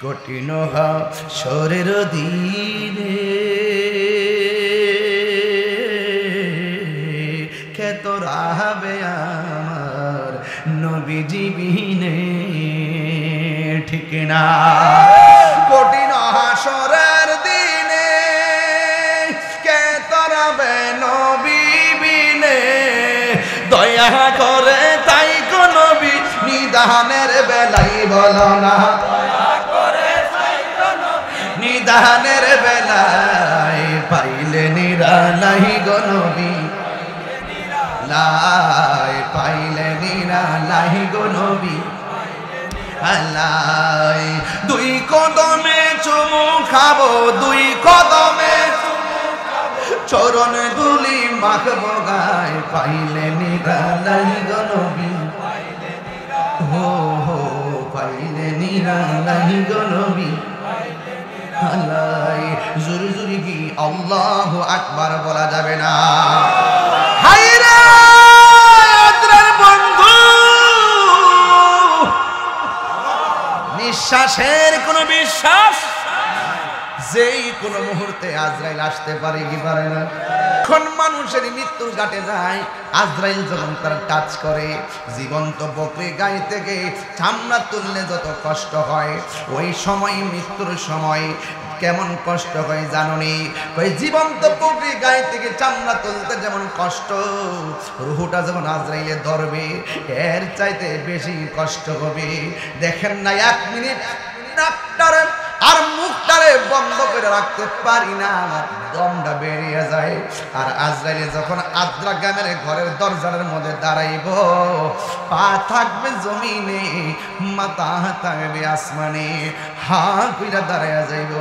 কঠিন হাসরের দিনে কে তোরা হবে আমার নবীজি বিনে, ঠিক না? কঠিন হাসরের দিনে কে তোরা হবে নবী বিনে, দয়া করে তাই গো নবী নিদানের বেলাই বলো না, নিদানের বেলায় পাইলে নিরালাই গো নবী, লাই পাইলে নিরালাই গো নবী, আল্লাহ দুই কদমে চুমু খাবো, দুই কদমে চরণ ধুলি মাখবো গায়, পাইলে নিরালাই গো নবী, হো হো পাইলে নিরালাই গো নবী, আল্লাহ জোরে জোরে কি আল্লাহু আকবার বলা যাবে না? হায়রে আজরাইল বন্ধু, নিঃশ্বাসের কোনো বিশ্বাস, যেই কোনো মুহূর্তে আজরাইল আসতে পারে কি পারে না? এখন মানুষের মৃত্যুর ঘাটে যায়, আজরাইল যখন তার টাচ করে, জীবন্ত বকরি গায়ে থেকে চামড়া তুললে যত কষ্ট হয়, ওই সময় মৃত্যুর সময় কেমন কষ্ট হয় জানোনি? ওই জীবন্ত বকরি গায়ে থেকে চামড়া তুলতে যেমন কষ্ট, রুহুটা যখন আজরাইলে ধরবে এর চাইতে বেশি কষ্ট হবে। দেখেন না, 1 মিনিট নাকটারে আর মুখটারে বন্ধ করে রাখতে পারি না, দমটা বেরিয়ে যায়। আর আজরাইলে যখন আদ্রা গ্রামের ঘরের দরজার মধ্যে দাঁড়াইব, পা থাকবে জমিনে, মাথা থাকবে আসমানে, হা কইরা দাঁড়াইয়া যাইব।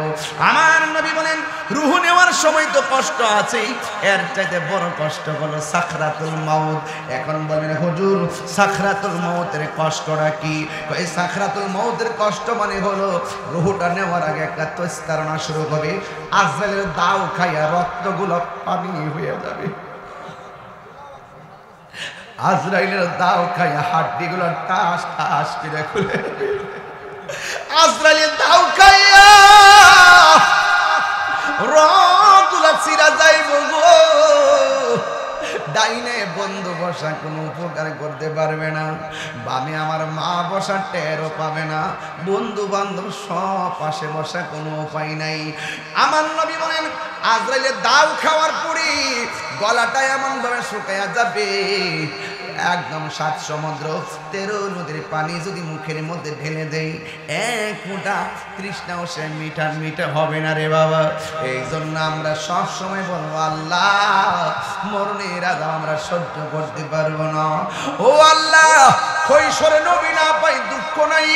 আমার নবী বলেন রুহু নেওয়ার সময় তো কষ্ট আছেই, এর চাইতে বড় কষ্ট হলো সাকরাতুল মাউত। এখন বলেন হুজুর সাকরাতুল মাউতের কষ্টটা কি? এই সাকরাতুল মাউতের কষ্ট মানে হলো রুহুটা নেওয়ার আগে একটা তস্তারণা শুরু হবে, আজরাইলের দাও খাইয়া রক্তগুলো পানি হয়ে যাবে, আজরাইলের দাও খাইয়া হাড্ডিগুলো টাস টাস করে খুলে যাবে, আজরাইলের দাও খাইয়া রক্তগুলো ছিঁড়া যাইব গো। ডাইনে বন্ধু বসা কোনো উপকার করতে পারবে না, বামে আমার মা বসা টেরও পাবে না, বন্ধু বান্ধব সব পাশে বসা কোনো উপায় নাই। আমার নবী বলেন আজরাইলের দাও খাওয়ার পরে গলাটা এমন ভাবে শুকায়া যাবে, একদম 7 সমুদ্র 13 নদীর পানি যদি মুখের মধ্যে ঢেলে দেই, এক ফোঁটা তৃষ্ণাও সে মিঠা মিঠা হবে না রে বাবা। এই জন্য আমরা সব সময় বলবো আল্লাহ মরণের আযাব আমরা সহ্য করতে পারবো না। ও আল্লাহ কৈশোরে নবী না পাই দুঃখ নাই,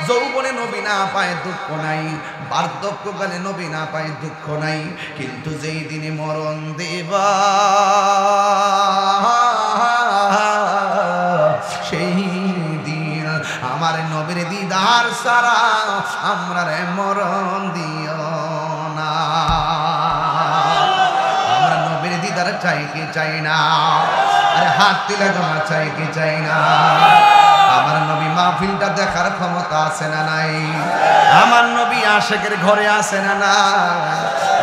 যৌবনে নবী না পায় দুঃখ নাই, বার্ধক্যকালে নবী না পায় দুঃখ নাই, কিন্তু যেই দিনে মরণ দেবা সেই দিন আমার নবীর দিদার সারা আমরা রে মরণ দিও না। আমরা নবীর দিদার চাই কি চাই না? আরে হাত তুলে তোমার চাই কি চাই না? আমার নবী মাহফিলটা দেখার ক্ষমতা আছে না নাই? আমার নবী আশিকের ঘরে আছে না না?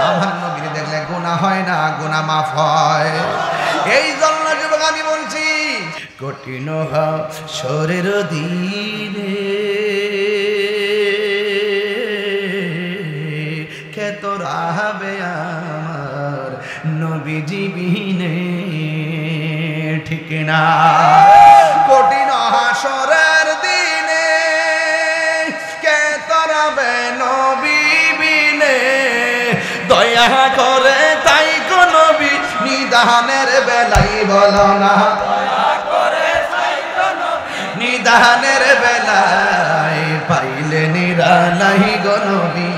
আমার নবীর দেখলে গুনাহ হয় না, গুনাহ মাফ হয়। এই জন্য যুবক আমি বলছি কঠিন হাসরের দিনে কে তোরা হবে আমার নবীজি বিনে, ঠিক না? কঠিন হাসরের দিনে কে তোরা হবে নবী বিনে, দয়া করে তাই গো নবী নিদানের বেলাই বলো না, নিদানের বেলায় পাইলে নিরালাই গো নবী,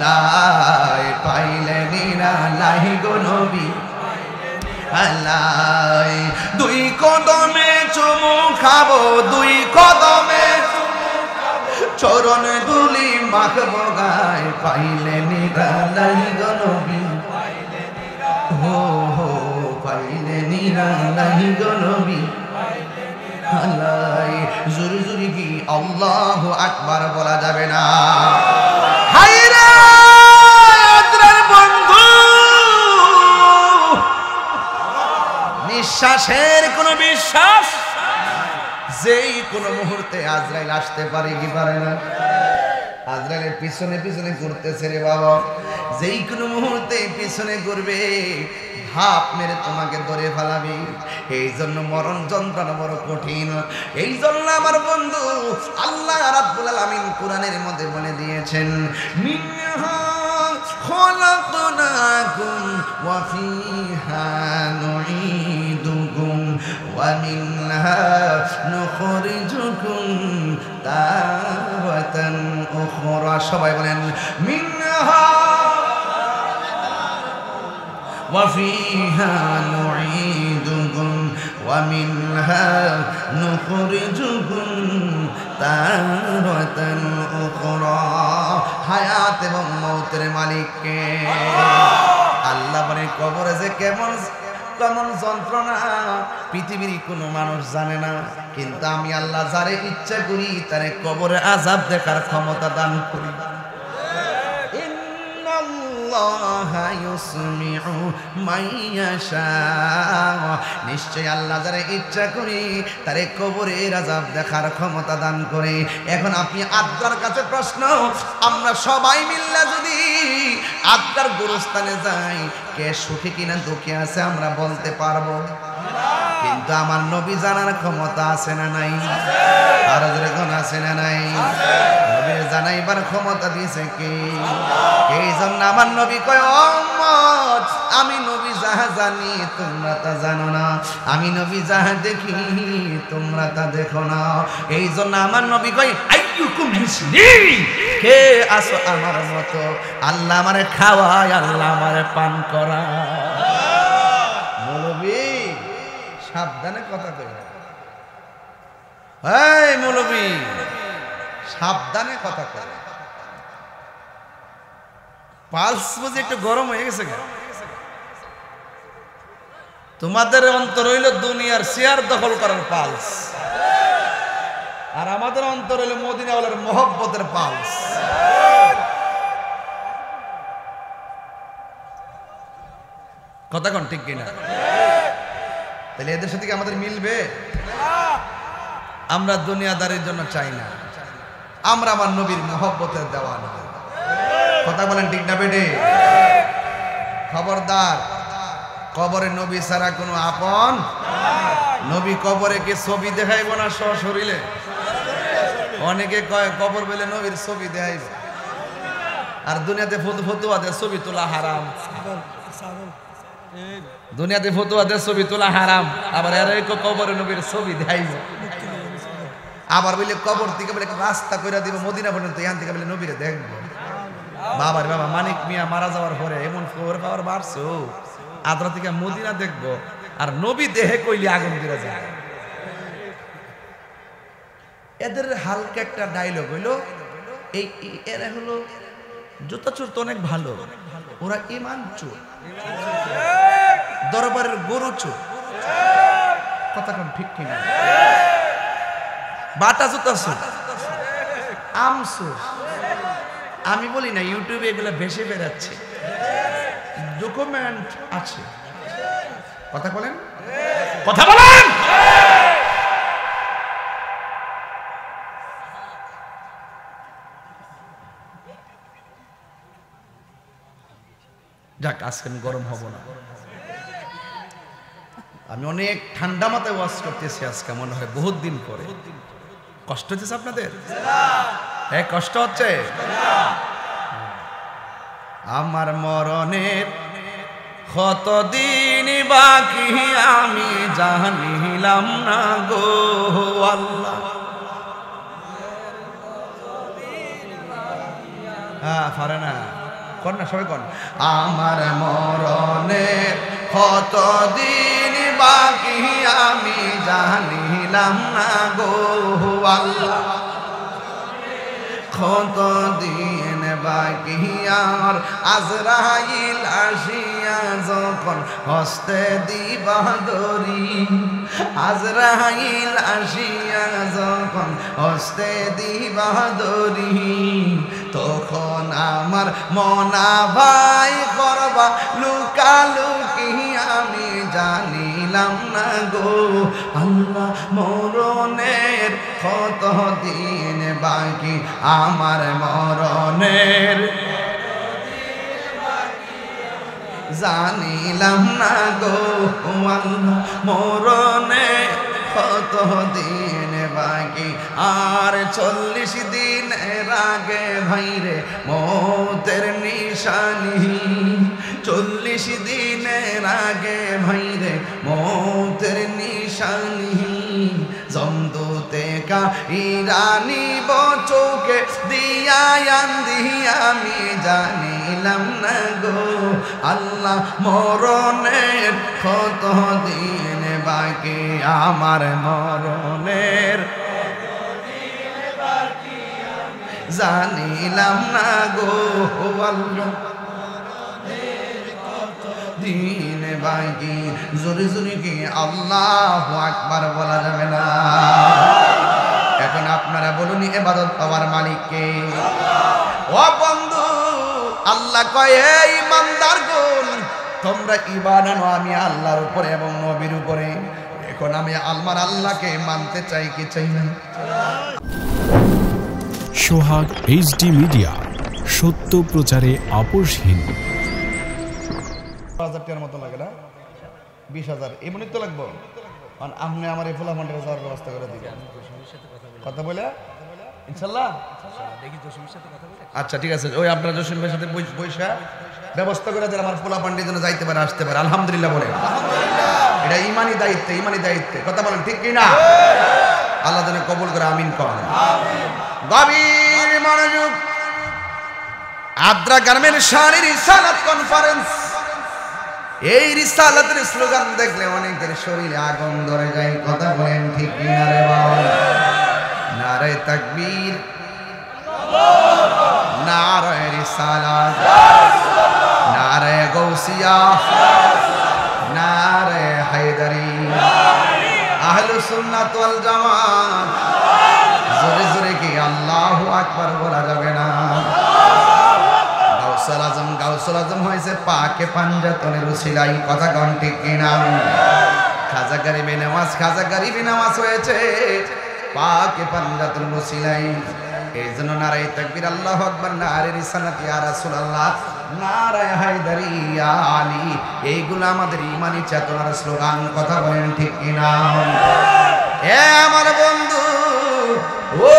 লাই পাইলে নিরালাই গো নবী, আল্লাহ দুই কদমে চুমু খাবো, দুই কদমে চরণ ধুলি মাখবো গায়, পাইলে নিরালাই গো নবী, হো হো পাইলে নিরালাই গো নবী, আলাই জোরে জোরে কি আল্লাহু আকবার বলা যাবে না? হায়রে আদ্রার বন্ধু, নিঃশ্বাসের কোনো বিশ্বাস, যেই কোনো মুহূর্তে আজরাইল আসতে পারে কি পারে না? আজরাইলের পিছনে পিছনে ঘুরতেছে রে বাবা, যেই কোনো মুহূর্তে পিছনে ঘুরবে, হাত মেরে তোমাকে ধরে ফেলাবি। এই জন্য মরণ যন্ত্রণা বড় কঠিন। এই জন্য আমার বন্ধু আল্লাহ রাব্বুল আলামিন কোরআনের মধ্যে বলে দিয়েছেন, মিনহা খলাকনাকুম ওয়া ফিহা নুঈদুকুম ওয়া মিনহা নুখরিজুকুম তারাতান উখরা। সবাই বলেন মিনহা وفيها نعيدكم ومنها نخرجكم تارة أخرى। হায়াত এবং মৌতের মালিক কে? আল্লাহ বলেন কবরে যে কেমন কেমন যন্ত্রণা পৃথিবীর কোনো মানুষ জানে না, কিন্তু আমি আল্লাহ যারে ইচ্ছা করি তারে কবরে আযাব দেখার ক্ষমতা দান করি। নিশ্চয় আল্লাহ যারা ইচ্ছা করি তারে কবরের আযাব দেখার ক্ষমতা দান করে। এখন আপনি আত্মার কাছে প্রশ্ন, আমরা সবাই মিল্লা যদি আত্মার গোরস্থানে যাই, কে সুখী কিনা দুঃখী আছে আমরা বলতে পারবো, কিন্তু আমার নবী জানার ক্ষমতা আছে না নাই? আর যেরকম আছে না নাই? নবীর জানাইবার ক্ষমতা দিয়েছে কে? এই জন্য আমার নবী কয়, উম্মত আমি নবী যাহা জানি তোমরা তা জানো না, আমি নবী যাহা দেখি তোমরা তা দেখো না। এই জন্য আমার নবী কয়, আইয়ুকুম মিসলি, কে আসো আমার মতো? আল্লাহ আমারে খাওয়ায়, আল্লাহ আমারে পান করায়। মৌলবী সাবধানে কথা কই, এই মৌলবী সাবধানে কথা কই। পালস বুঝি একটু গরম হয়ে গেছে কেন? তোমাদের অন্তর হইল দুনিয়ার শেয়ার দখল করার পালস, আর আমাদের অন্তর হইল মদিনাওয়ালার মহব্বতের পালস। কথা কোন ঠিক কিনা? তাহলে এদের সাথে কি আমাদের মিলবে? আমরা দুনিয়াদারির জন্য চাই না, আমরা আমার নবীর মহব্বতের দেওয়ানা। কথা বলেন ঠিক না বেটে? খবরদার, কবরে নবী ছাড়া কোনো আপন নবী। কবরে কি ছবি দেখাইব না সশরীরে? অনেকে কয় কবর বলে নবীর ছবি দেখাইব, আর দুনিয়াতে ফতুয়া দেয় ছবি তোলা হারাম। দুনিয়াতে ফতুয়া দেয় ছবি তোলা হারাম, আবার এর কবরে নবীর ছবি দেখাইব। আবার বলে কবর থেকে বলে রাস্তা করে দিব মদিনা পর্যন্ত, এখান থেকে বলে নবীরে দেখবো। বাবার বাবা মানিক মিয়া মারা যাওয়ার পরে এমন খবর পাওয়ার বাড়ছো, আদ্রা থেকে মদিনা দেখবো, আর নবী দেহে কইলে আগুন দিয়ে যায়। এদের হালকা একটা ডায়লগ হইলো, এই এরা হলো জুতা চোর তো অনেক ভালো, ওরা ইমান চোর, দরবারের গরু চোর। কথা কোন ঠিক কিনা? বাটা জুতা চোর, আম চোর। আমি বলি না, ইউটিউবে এগুলো ভেসে বেড়াচ্ছে, ডকুমেন্ট আছে। কথা বলেন, কথা বলেন। যাক, আজকে আমি গরম হব না। আমি অনেক ঠান্ডা মাথায় ওয়াজ করতেছি আজকে, মনে হয় বহুত দিন পরে। কষ্ট হচ্ছে আপনাদের? হ্যাঁ, কষ্ট হচ্ছে। আমার মরণের কতদিন বাকি আমি জানিলাম না গো আল্লাহ। হ্যাঁ, পারে না, কর না, সবাই কর। আমার মরণের কতদিন বাকি আমি জানিলাম না গো আল্লাহ। কত দিন বাকি আর আজরাইল আসিয়া যখন হস্তে দিবা দড়ি আজরাইল আসিয়া যখন হস্তে দিবা দড়ি তখন আমার মনা ভাই করবা লুকালুকি আমি জানিলাম না গো আল্লাহ মরণের কত দিন বাকি আমার মরণের জানিলাম না গো আল্লাহ মরণের কত দিন বাকি আর 40 দিনের আগে ভাইরে মৌতের নিশানি 40 দিনের আগে ভাইরে মৌতের নিশানি জমদূতে কা ইরানি বচোকে দিয়া দিয়া আমি জানিলাম না গো আল্লাহ মরণের কত দিন বাকি আমার মরণের জানিলাম না গো আল্লাহ দিন বাকি জোরে জোরে কি আল্লাহু আকবার বলা যাবে না এখন আপনারা বলুন ইবাদত পাওয়ার মালিক কে ও বন্ধু আল্লাহ কয় হে ইমানদারগণ তোমরা ঈমান আনো আমি আল্লাহর উপরে এবং নবীর উপরে এখন আমি আল্লাহকে মানতে চাই কি চাই না সোহাগ এইচডি মিডিয়া সত্য প্রচারে আপোষহীন 1000 টাকার মতো লাগে না 20000 এমনি তো লাগবে কারণ আপনি আমার এই ফুলা মান্ডের যাওয়ার ব্যবস্থা করে দিবেন কথা বলে ইনশাআল্লাহ দেখি জসিমের সাথে কথা বলে আচ্ছা ঠিক আছে ওই আপনারা জসিমের সাথে পয়সা ব্যবস্থা করে দেন আমার ফুলা পান্ডের জন্য যাইতে পারে আসতে পারে আলহামদুলিল্লাহ বলে আলহামদুলিল্লাহ এটা ঈমানি দায়িত্ব কথা বলেন ঠিক কি না আল্লাহ যেন কবুল করে আমিন করেন আমিন গভীর মনোযোগ আদ্রা গার্মেন্টস শাড়ির রিসালাত কনফারেন্স এই রিসালাতের স্লোগান দেখলে অনেকের শরীরে আগুন ধরে যায় কথা বলেন ঠিক কি না রে বাবা নারে তাকবীর নারে রিসালাত নারে গৌসিয়া নারে হায়দারি আহলুস সুন্নাত ওয়াল জামাত জোরে জোরে কি আল্লাহু আকবার বলা যাবে না গাউসুল আজম হয়েছে পাকে পাঞ্জাতনের উসিলাই কথা কোন ঠিক কিনা খাজা গরিবে নামাজ হয়েছে পাকে পাঞ্জাতনের উসিলাই এই জন্য নারায়ে তাকবীর আল্লাহু আকবার নারে রিসালাত ইয়া রাসূলুল্লাহ নারে হায়দারি ইয়া আলী এইগুলো আমাদের ঈমানি চেতনার স্লোগান কথা বলেন ঠিক কিনা এ আমার বন্ধু ও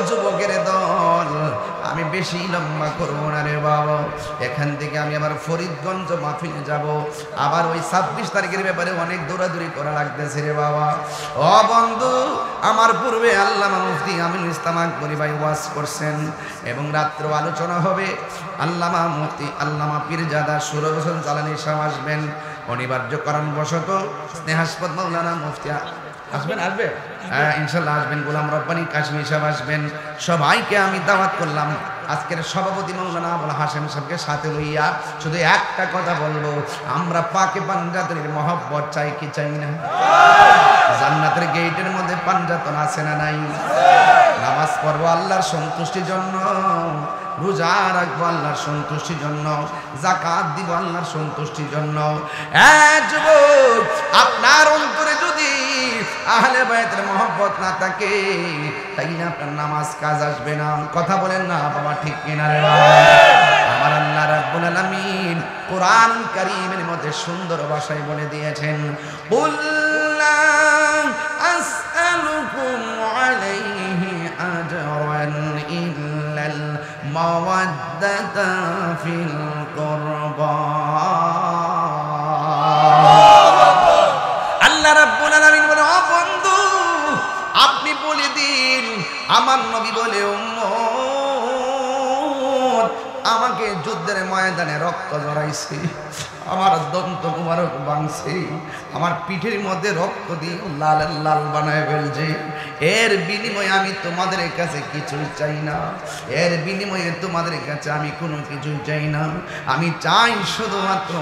যুবকের দল আমি বেশি লম্বা করব না রে বাবা এখান থেকে আমি আবার ফরিদগঞ্জ মাহফিলে যাব আবার ওই 26 তারিখের ব্যাপারে অনেক দৌড়াদৌড়ি করা লাগতেছে রে বাবা ও বন্ধু আমার পূর্বে আল্লামা মুফতি আমিনুল ইসলাম আকবরী ভাই ওয়াজ করছেন এবং রাত্রে আলোচনা হবে আল্লামা মুফতি আল্লামা পীরজাদা সুরজ হোসেন জালানী সাহেব আসবেন অনিবার্য কারণবশত স্নেহাস্পদ মাওলানা মুফতি আসবেন হ্যাঁ ইনশাল্লাহ আসবেন গোলাম রব্বানী কাশিমি সাহেব আসবেন সবাইকে আমি দাওয়াত করলাম আজকের সভাপতি মাওলানা আবুল হাশেম সাহেবকে সাথে লইয়া শুধু একটা কথা বলবো আমরা পাকে পাঞ্জাতনের মহব্বত চাই কি চাই না জান্নাতের গেটের মধ্যে পাঞ্জাতন আছে না নাই নামাজ পড়বো আল্লাহর সন্তুষ্টির জন্য রোজা রাখবো আল্লাহর সন্তুষ্টির জন্য যাকাত দিব আল্লাহর সন্তুষ্টির জন্য যুবক আপনার অন্তরে যদি আহলে বায়তের মহব্বত না থাকে তাই না আপনার নামাজ কাজ আসবে না কথা বলেন না বাবা ঠিক কিনা রে আমার আল্লাহ রাব্বুল আলামিন কোরআন কারীমের মধ্যে সুন্দর ভাষায় বলে দিয়েছেন কুল্লা আসআলুকুম আলাইহি আজরান ইল্লাল মাওয়াদ্দাতা ফিল কুরবা আল্লাহ রাব্বুল আলামিন বলে ও বন্ধু আপনি বলে দিন আমার নবী বলে উম্মত আমাকে যুদ্ধের ময়দানে রক্ত জড়াইছে, আমার দন্ত মুবারক ভাঙছে, আমার পিঠের মধ্যে রক্ত দিয়ে লাল লাল বানায় ফেলছে। এর বিনিময়ে আমি তোমাদের কাছে কিছু চাই না, এর বিনিময়ে তোমাদের কাছে আমি কোনো কিছু চাই না। আমি চাই শুধুমাত্র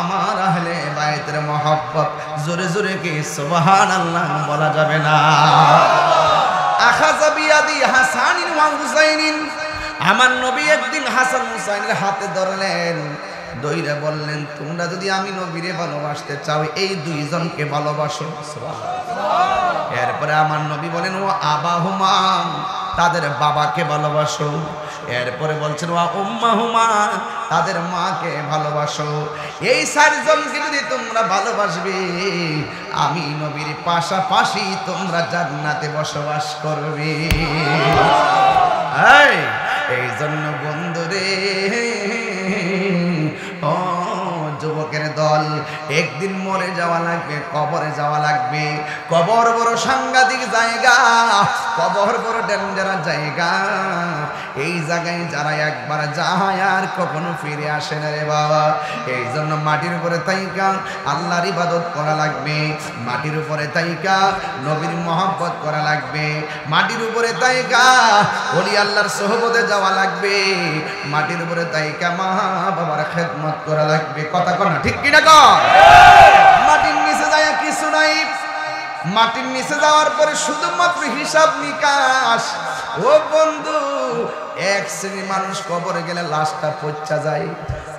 আমার আহলে বায়তের মহব্বত। জোরে জোরে কি সুবহানাল্লাহ বলা যাবে না? আখাযা বিয়াদি হাসানিন ওয়া হুসাইনিন, আমার নবী একদিন হাসান হুসাইনের হাতে ধরলেন, দইরা বললেন, তোমরা যদি আমি নবীরে ভালোবাসতে চাও এই দুইজনকে ভালোবাসো। এরপরে আমার নবী বলেন, ও আবাহুমা, তাদের বাবাকে ভালোবাসো। এরপরে বলছেন, ও উম্মাহুমা, তাদের মাকে ভালোবাসো। এই চারজনকে যদি তোমরা ভালোবাসবে, আমি নবীর পাশাপাশি তোমরা জান্নাতে বসবাস করবে। এই জন্য বন্ধুরে, ও যুবকের দল, একদিন মরে যাওয়া লাগবে, কবরে যাওয়া লাগবে। কবর বড় সাংঘাতিক জায়গা, কবর বড় ডেঞ্জারাস জায়গা। এই জায়গায় যারা একবার যায় আর কখনো ফিরে আসে না রে বাবা। এই জন্য মাটির উপরে তাইকা আল্লাহর ইবাদত করা লাগবে, মাটির উপরে তাইকা নবীর মহব্বত করা লাগবে, মাটির উপরে তাইকা ওলি আল্লাহর সোহবতে যাওয়া লাগবে, মাটির উপরে তাইকা মা বাবার খেদমত করা লাগবে। কথা কর না, ঠিক কিনা কর? মাটির নিচে যায় কিছু নাই, মাটির নিচে যাওয়ার পরে শুধুমাত্র হিসাব নিকাশ। ও বন্ধু, এক শ্রেণীর মানুষ কবরে গেলে লাশটা পচা যায়,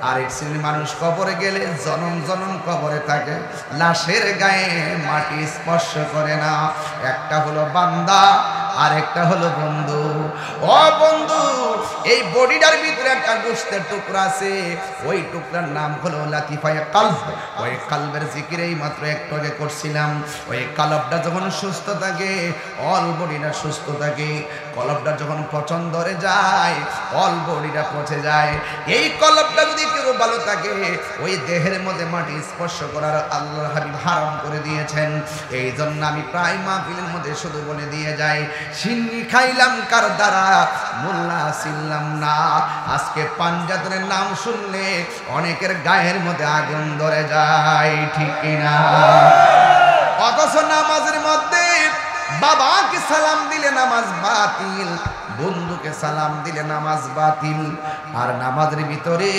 আরেক শ্রেণীর মানুষ কবরে গেলে জনম জনম কবরে থাকে, লাশের গায়ে মাটি স্পর্শ করে না। একটা হলো বান্দা, আরেকটা হলো বন্ধু। ও বন্ধু, এই বডিটার ভিতরে একটা গোশতের টুকরা আছে, ওই টুকরার নাম হলো লাতিফায়ে কলব। ওই কলবের জিকির এই মাত্র একটু আগে করছিলাম। ওই কলবটা যখন সুস্থ থাকে, অল বডিটা সুস্থ থাকে। কলবটা যখন পচন ধরে যায়, অল বডিটা পচে যায়। এই কলবটা যদি কেউ ভালো থাকে, ওই দেহের মধ্যে মাটি স্পর্শ করার আল্লাহর হাবিব হারাম করে দিয়েছেন। এই জন্য আমি প্রায় মাহফিলের মধ্যে শুধু বলে দিয়ে যাই, সিন্নি খাইলাম কার দ্বারা, মোল্লা ছিলাম না। আজকে পাঞ্জাতনের নাম শুনলে অনেকের গায়ের মধ্যে আগুন ধরে যায়, ঠিক কিনা? অথচ নামাজের মধ্যে বাবাকে সালাম দিলে নামাজ বাতিল, বন্ধুকে সালাম দিলে নামাজ বাতিল। আর নামাজের ভিতরে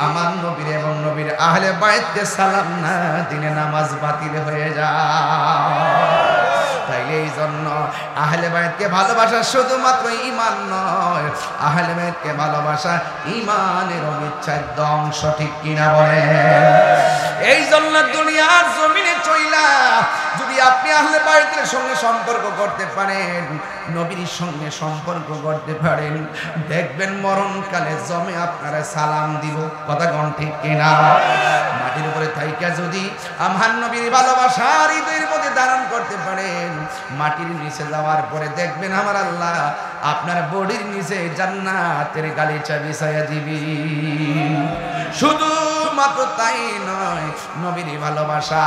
আমার নবীর এবং নবীর আহলে বায়তকে সালাম না দিলে নামাজ বাতিল হয়ে যায়। তাইলে এই জন্য আহলে বায়তকে ভালোবাসা শুধুমাত্র ঈমান নয়, আহলে বায়তকে ভালোবাসা ঈমানের অবিচ্ছেদ্য অংশ, ঠিক কিনা বলে? এই জন্য দুনিয়ার জমিনে চইলা যদি আপনি আহলে বায়তের সঙ্গে সম্পর্ক করতে পারেন, নবীর সঙ্গে সম্পর্ক করতে পারেন, দেখবেন মরণকালে জমে আপনারা সালাম দিব। কথা কোন ঠিক কিনা? মাটির উপরে থাইকা যদি আমার নবীর ভালোবাসা হৃদয়ের মধ্যে ধারণ করতে পারেন, মাটির নিচে যাওয়ার পরে দেখবেন আমার আল্লাহ আপনার বডির নিচে জান্নাতের গালিচা বিছায়া দিবি। শুধু মাত্র তাই নয়, নবীর ভালোবাসা,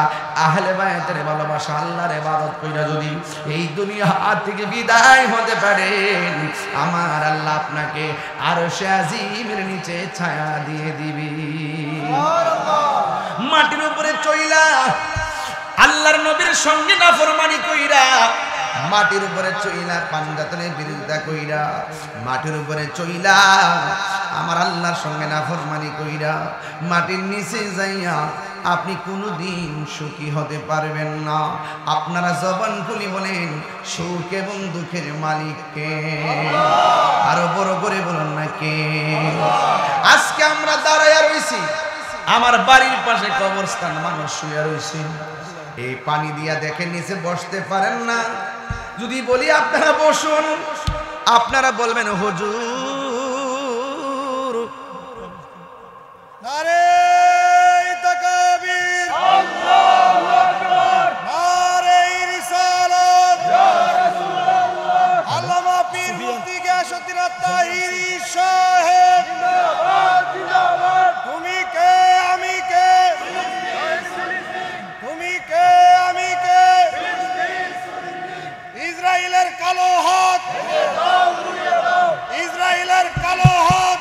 আহলে বায়তের ভালোবাসা, আল্লাহর ইবাদত কইরা যদি এই দুনিয়া থেকে বিদায় হতে পারেন, আমার আল্লাহ আপনাকে আরশে আজিমের নিচে ছায়া দিয়ে দিবি। মাটির উপরে চইলা আল্লাহর নবীর সঙ্গে নাফরমানি কইরা, মাটির উপরে চইলা পাঞ্জাতনের বিরোধিতা কইরা, মাটির উপরে চইলা আমার আল্লাহর সঙ্গে নাফরমানি কইরা, মাটির নিচে যাইয়া আপনি কোনোদিন সুখী হতে পারবেন না। আপনারা জবান খুলি বলেন, সুখ এবং দুঃখের মালিককে? আরো বড় করে বলুন না কে? আজকে আমরা দাঁড়াইয়া রইছি, আমার বাড়ির পাশে কবরস্থান, মানুষ শুয়ে রইছে, এই পানি দিয়া দেখে নিচে বসতে পারেন না। যদি বলি আপনারা বসুন, আপনারা বলবেন হুজুর নারে তাকবীর, আল্লাহু আকবার, নারে রিসালাত, ইয়া রাসূলুল্লাহ। আল্লামা পীর মুফতি গিয়াসউদ্দিন আত-তাহিরি সাহেব জিন্দাবাদ, জিন্দাবাদ। তুমি কে আমি কে, তুমি কে আমি কে, ইসরায়েলের কালো হাত, ইসরায়েলের কালো হাত,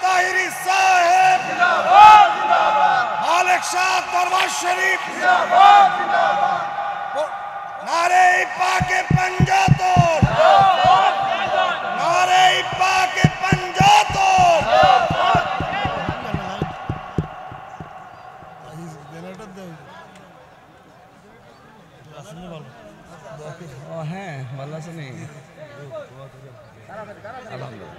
তাহিরি সাহেব মালিক শাহ দরবার শরীফ নারে পাকে पंजातों नारे पाके पंजातों হ্যাঁ ভালো আছে নি আলহামদুলিল্লাহ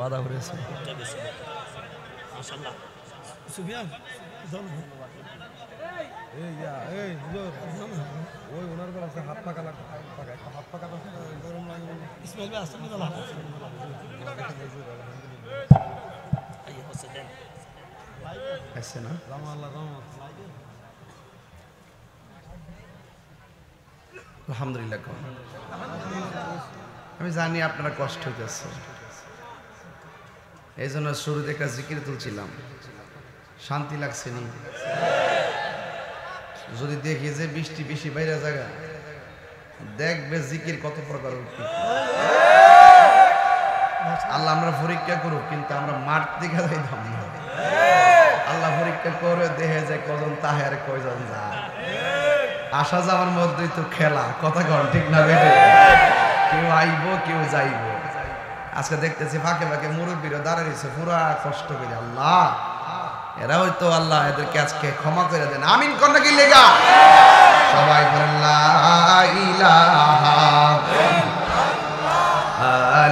বাধা করেছে মাশাআল্লাহ সুফিয়ান ওই ওনার গলা হাত পাকা লাগে হাত পাকা গরম লাগে ইসমাইল ভাই আসলে না ऐसे ना আলহামদুলিল্লাহ আমি জানি আপনারা কষ্ট হইতেছে এই জন্য শুরুতে একটা জিকির তুলছিলাম শান্তি লাগছে নি যদি দেখি যে বৃষ্টি বেশি বাইরে জায়গা দেখবে জিকির কত প্রকার আল্লাহ আমরা পরীক্ষা করুক কিন্তু আমরা মাঠ দিকে যাইতাম না আল্লাহ পরীক্ষা করে দেখে যে কজন তাহে আর কয়জন যায় আসা যাওয়ার মধ্যেই তো খেলা কথা কন ঠিক না বেটে কেউ আইব কেউ যাইব আজকে দেখতেছি ফাঁকে ফাঁকে মুরব্বীরা দাঁড়িয়েছে পুরা কষ্ট করে আল্লাহ এরা হয়তো আল্লাহ এদেরকে আজকে ক্ষমা করে দেন আমিন কোন কি লেগা সবাই বলেন লা ইলাহা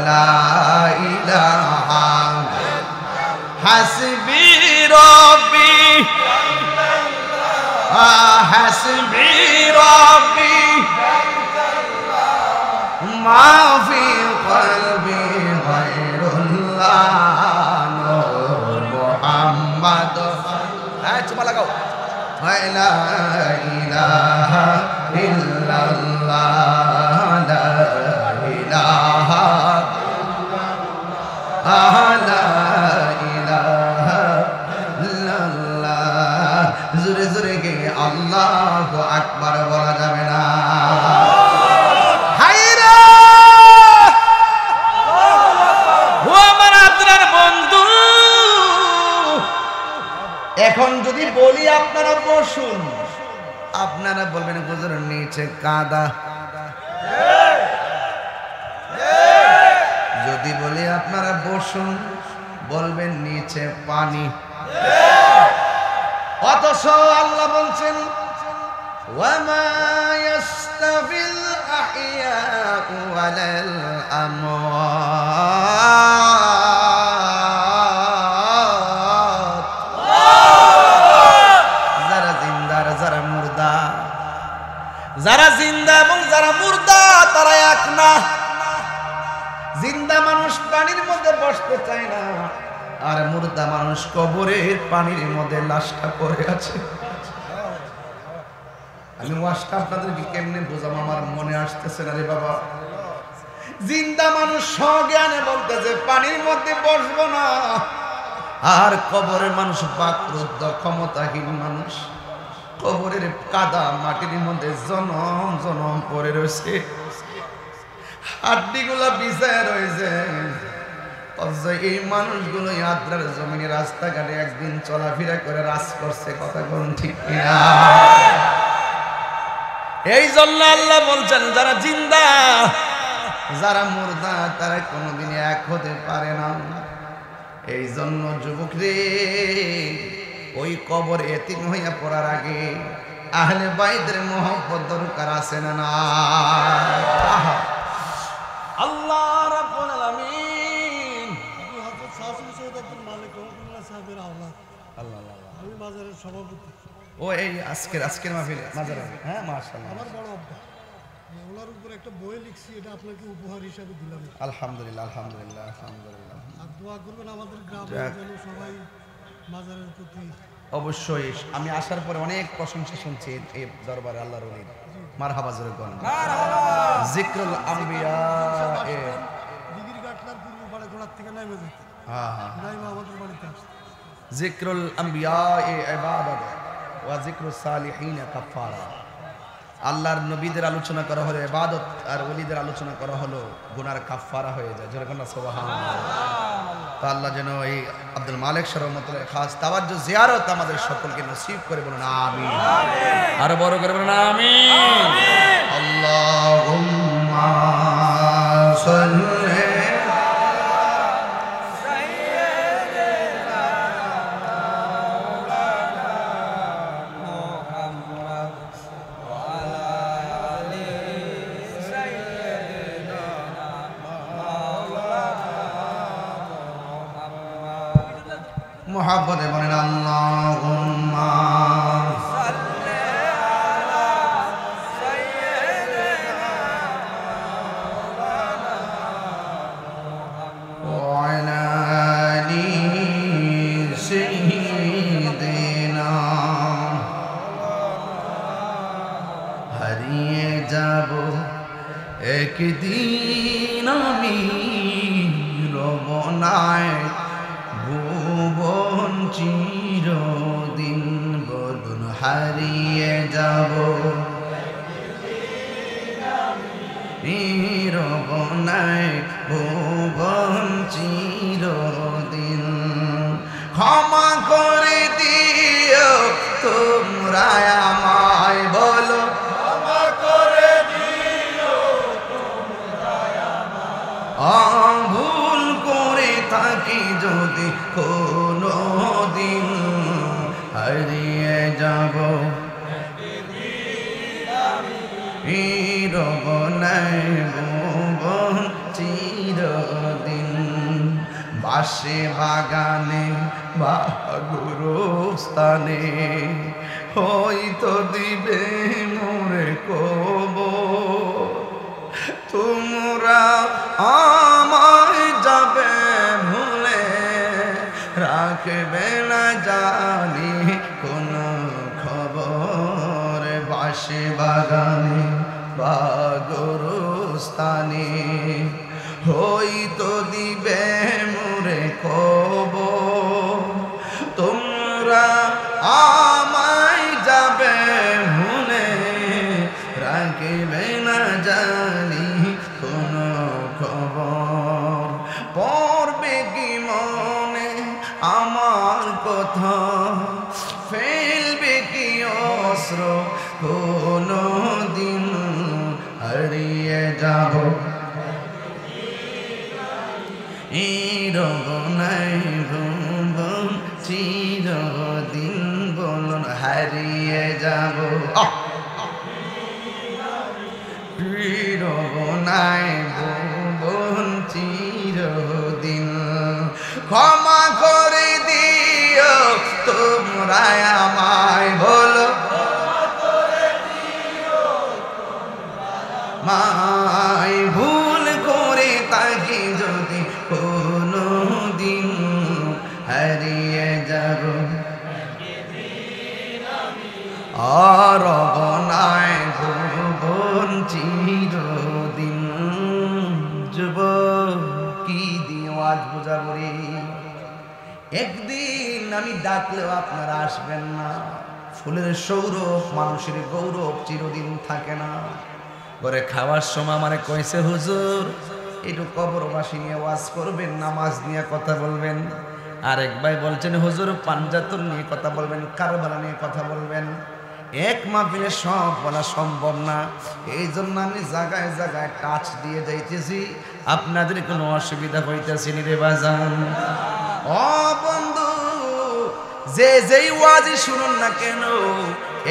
লা ইলাহা হাসবি রব্বি হাসবি রব্বি মা ফি কলবি গায়রুল্লাহ মুহাম্মদ হ্যাঁ চুমা লাগাও লা ইলাহা ইল্লাল্লাহ লা ইলাহা লা ইলাহা ইল্লাল্লাহ জোরে জোরে গে আল্লাহু আকবার বলা যাবে না এখন যদি বলি আপনারা বসুন আপনারা বলবেন হুজুরের নিচে কাদা যদি বলি আপনারা বসুন বলবেন নিচে পানি অথচ আল্লাহ বলছেন ওয়ামা ইয়াস্তাবিল আহইয়াউ ওয়ালাল আমওয়াত যারা জিন্দা এবং যারা মুর্দা তারা এক না জিন্দা মানুষ পানির মধ্যে বসতে চায় না আর মুর্দা মানুষ কবরের পানির মধ্যে লাশটা পড়ে আছে আমি ওয়াজটা আপনাদেরকে কেমনে বোঝাবো আমার মনে আসতেছে না রে বাবা জিন্দা মানুষ সজ্ঞানে বলতেছে পানির মধ্যে বসবো না আর কবরের মানুষ বাকরুদ্ধ ক্ষমতাহীন মানুষ কবরের কাদা মাটির মধ্যে জনম জনম পড়ে রয়েছে হাড্ডিগুলা বিছায় রয়েছে এই মানুষগুলো আদ্রার জমিনে রাস্তাঘাটে একদিন চলাফেরা করে রাজ করছে কথা কোন ঠিক কিনা এই জন্য আল্লাহ বলছেন যারা জিন্দা যারা মুর্দা তারা কোনোদিন এক হতে পারে না এই জন্য যুবক রে ওই কবর এতিম হইয়া পড়ার আগে আহলে বাইতের মোহব্বত দরকার আছে না না আল্লাহ রাব্বুল আলামিন হযরত শাহসুল সৈয়দ আব্দুল মালিক রহমাতুল্লাহ সাহেবের আওলাদ আল্লাহ আমি মাজারের সভাপতি ও এই আজকের মাহফিলে মাজারে হ্যাঁ মাশাআল্লাহ আমার বড় আব্বা ওনার উপর একটা বই লিখছি এটা আপনাকে উপহার হিসেবে দিলাম আলহামদুলিল্লাহ আলহামদুলিল্লাহ আলহামদুলিল্লাহ আর দোয়া করবেন আমাদের গ্রামে যেন সবাই মাজারের প্রতি অবশ্যই আমি আসার পরে অনেক প্রশংসা শুনছি এই দরবারে আল্লাহর ওলির মারহাবা জোরে কোন যিকরুল আম্বিয়া এ দিগির গাটলার পূর্ব পাড়ে গোড়ার থেকে নেমে যেত হ্যাঁ হ্যাঁ নাইমা আমাদের বাড়িতে আসছে যিকরুল আম্বিয়া এ ইবাদত ওয়া যিকরুস সালিহিন কাফারা আল্লাহর নবীদের আলোচনা করা হলো ইবাদত আর ওলিদের আলোচনা করা হলো গুনার কাফফারা হয়ে যায়। জোরে বলেন সুবহানাল্লাহ। তো আল্লাহ যেন এই আব্দুল মালিক শাহ রহমাতুল্লাহ খাস তাওয়াজ্জুহ জিয়ারত আমাদের সকলকে নসিব করে, বলুন আমিন। আর বড় করে বলুন আমিন। আল্লাহুম্মা সাল্লি মুহাব্বতে বলেন আল্লাহুম্মা সাল্লি আলা সাইয়্যিদিনা মাওলানা ওয়া আলা আলি সাইয়্যিদিনা। হারিয়ে যাব একদিন আমি রবনায় ভুবন চিরদিন, বলুন হারিয়ে যাব রবনায় ভুবন চিরদিন। ক্ষমা করে দিও তোমরা আমায়, বলো ক্ষমা করে দিও তোমরা আমায়। ভুল করে থাকি যদি কোনো দিন, হারিয়ে যাব রবনায় ভুবন চিরদিন। বাসে বাগানে বা গুরুস্থানে হয়তো দিবে মোরে কবর, তোমরা আমায় যাবে ভুলে, রাখবে না জানি কোন খবর। বাসে বাগানে বা গোরস্থানে হয়তো দিবে মোরে কবর, তোমরা আমায় যাবে ভুলে, রাখবে না জানি কোন খবর। পড়বে কি মনে আমার কথা, ফেলবে কি অস্ত্র কোনো দিন, হারিয়ে যাব রবনায় ভুবন চিরদিন, বলুন হারিয়ে যাব রবনায় ভুবন চিরদিন। ক্ষমা করে দিও তোমরা আমায়, বলো মায়। ভুল করে তাকে যদি কোনো দিন, হারিয়ে যাব আর রবনায় ভুবন চিরদিন। যুবক কি দিয়ে আজ বোঝাবো রে, একদিন আমি ডাকলেও আপনারা আসবেন না। ফুলের সৌরভ মানুষের গৌরব চিরদিন থাকে না। করে খাওয়ার সময় আমারে কইছে হুজুর একটু কবরবাসী নিয়ে ওয়াজ করবেন, নামাজ নিয়ে কথা বলবেন। আরেক ভাই বলছেন হুজুর পাঞ্জাতন নিয়ে কথা বলবেন, কারবালা নিয়ে কথা বলবেন। এক মাহফিলে সব বলা সম্ভব না, এই জন্য আমি জায়গায় জায়গায় টাচ দিয়ে যাইতেছি, আপনাদের কোনো অসুবিধা হইতেছে নি রে বাজান। ও বন্ধু, যে যেই ওয়াজই শুনুন না কেন,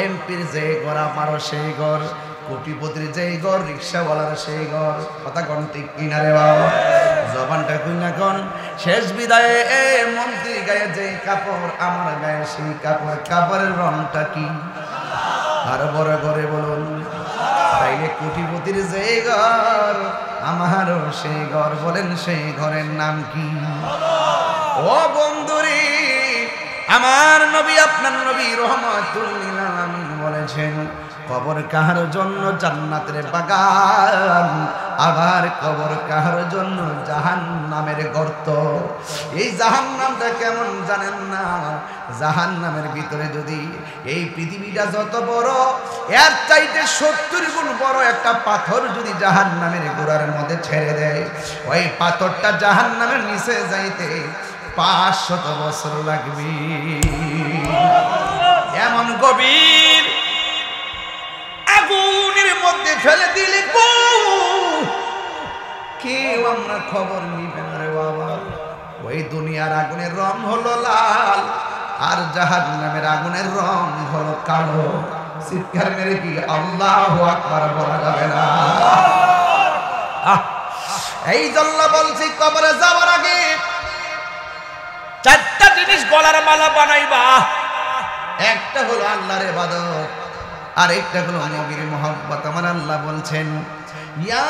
এমপির যে ঘর আমারও সেই ঘর, কোটিপতির যেই ঘর, রিক্সাওয়ালার সেই ঘর। কথা কোন ঠিক কিনা রে বাবা? জবানটা কই না কোন? শেষ বিদায়ে এ মন্ত্রী গায়ে যে কাপড়, আমার গায়ে সেই কাপড়, কাপড়ের রংটা কি? আর বড় করে বলুন। তাইলে কোটিপতির যেই ঘর, আমারও সেই ঘর, বলেন সেই ঘরের নাম কি? ও বন্ধুরে, আমার নবী আপনার নবী রহমাতুল লিল আলামিন বলেছেন, কবর কাহার জন্য জান্নাতের বাগান, আবার কবর কাহার জন্য জাহান্নামের গর্ত। এই জাহান্নামটা কেমন জানেন না? জাহান্নামের ভিতরে যদি এই পৃথিবীটা যত বড়, এর চাইতে 70 গুণ বড় একটা পাথর যদি জাহান্নামের গোড়ার মধ্যে ছেড়ে দেয়, ওই পাথরটা জাহান্নামের নিচে যাইতে 500 বছর লাগবে। এমন গভীর আগুনের মধ্যে ফেলে দিলে কেউ আমরা খবর নিবে না রে বাবা। ওই দুনিয়ার আগুনের রং হলো লাল, আর জাহান্নামের আগুনের রং হলো কালো। চিৎকার মেরে কি আল্লাহু আকবার বলা যাবে না? এই জন্য বলছি, কবরে যাওয়ার আগে 4টা জিনিস গলার মালা বানাইবা। একটা হলো আল্লাহর ইবাদত, আর একটা হলো নবীর মুহাব্বত। আমার আল্লাহ বলছেন, ইয়া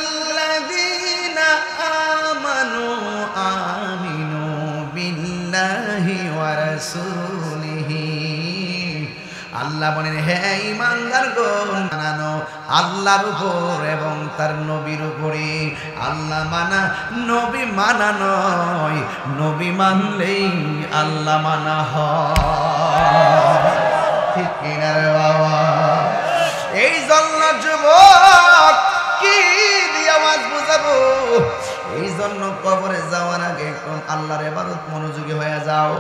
আইয়ুহাল্লাযীনা আমানু আমিনু বিল্লাহি ওয়া রাসূলিহি। আল্লাহ বলেন, হে ঈমানদারগণ, মানো আল্লাহর উপর এবং তার নবীর উপরে। আল্লাহ মানা নবী মানা নয়, নবী মানলেই আল্লাহ মানা হয়। ঠিক কিনা রে বাবা? এই জন্য যুবক কি দিয়ে আওয়াজ বুঝাবো? এই জন্য কবরে যাওয়ার আগে আল্লাহর ইবাদত মনোযোগী হয়ে যাও,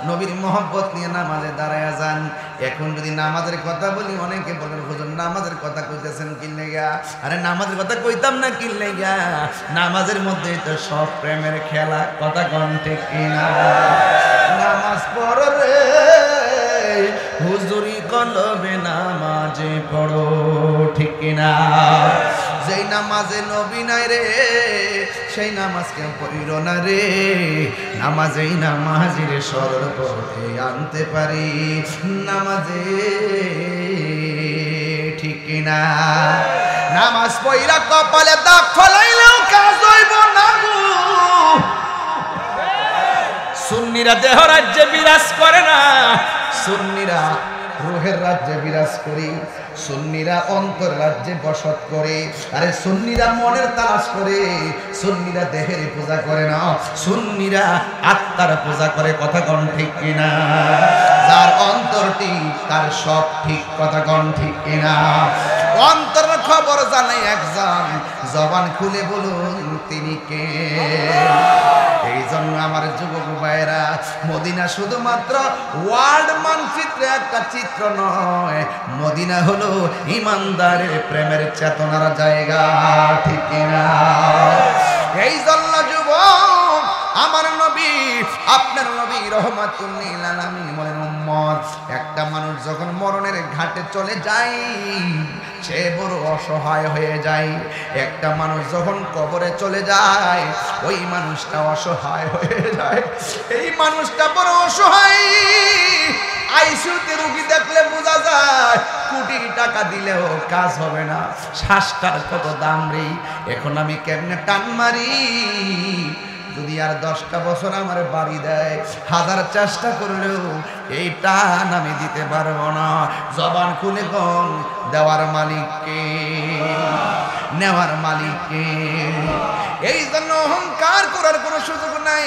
নবীর মহব্বত নিয়ে নামাজে দাঁড়ায় যান। এখন যদি নামাজের কথা বলি, অনেকে বলেন হুজুর নামাজের কথা কইতেছেন কি লাগা? আরে নামাজের কথা কইতাম না কি লাগা? নামাজের মধ্যে তো সব প্রেমের খেলা। কথা কোন ঠিক কিনা? নামাজ পড়ো রে হুজুরি কলবে নামাজে পড়ো, ঠিক কিনা? যেই নামাজে নবী নাই রে, সেই নামাজ কেউ পড়িল না রে। নামাজেই নামাজের সরল পথে আনতে পারি, নামাজে, ঠিক কিনা? নামাজ পড়িলা কপালে দাগ ফলাইলেও কাজ হইব না গো। সুন্নিরা দেহ রাজ্যে বিরাজ করে না, সুন্নিরা রূহের রাজ্যে বিরাজ করি, সুন্নিরা অন্তর রাজ্যে বসত করে। আরে সুন্নিরা মনের তালাশ করে, সুন্নিরা দেহের পূজা করে না, সুন্নিরা আত্মার পূজা করে। কথা কোন ঠিক কিনা? যার অন্তর ঠিক তার সব ঠিক। কথা কোন ঠিক কিনা? অন্তর খবর জানে একজন, জবান খুলে বলুন তিনি কে? এই জন্য আমার যুবক ভাইরা, মদিনা শুধুমাত্র ওয়ার্ল্ড মানচিত্রে একটা চিত্র নয়, মদিনা হলো ইমানদারের প্রেমের চেতনার জায়গা। ঠিক কিনা? এই জন্য যুবক, আমার নবী, আপনার নবী রহমাতুল লিল আলামিন বলেন, উম্মত, একটা মানুষ যখন মরণের ঘাটে চলে যায় সে বড় অসহায় হয়ে যায়। একটা মানুষ যখন কবরে চলে যায় ওই মানুষটা অসহায় হয়ে যায়। এই মানুষটা বড় অসহায়। আইসিইউতে রোগী দেখলে বোঝা যায় কোটি টাকা দিলেও কাজ হবে না, শ্বাসটার কত দাম রে। এখন আমি কেমনে টান মারি? যদি আর 10টা বছর আমার বাড়ি দেয়, 1000 চেষ্টা করলেও এই টান আমি দিতে পারবো না। জবান খুলে গন, দেওয়ার মালিককে, নেওয়ার মালিককে। এই জন্য অহংকার করার কোনো সুযোগ নাই।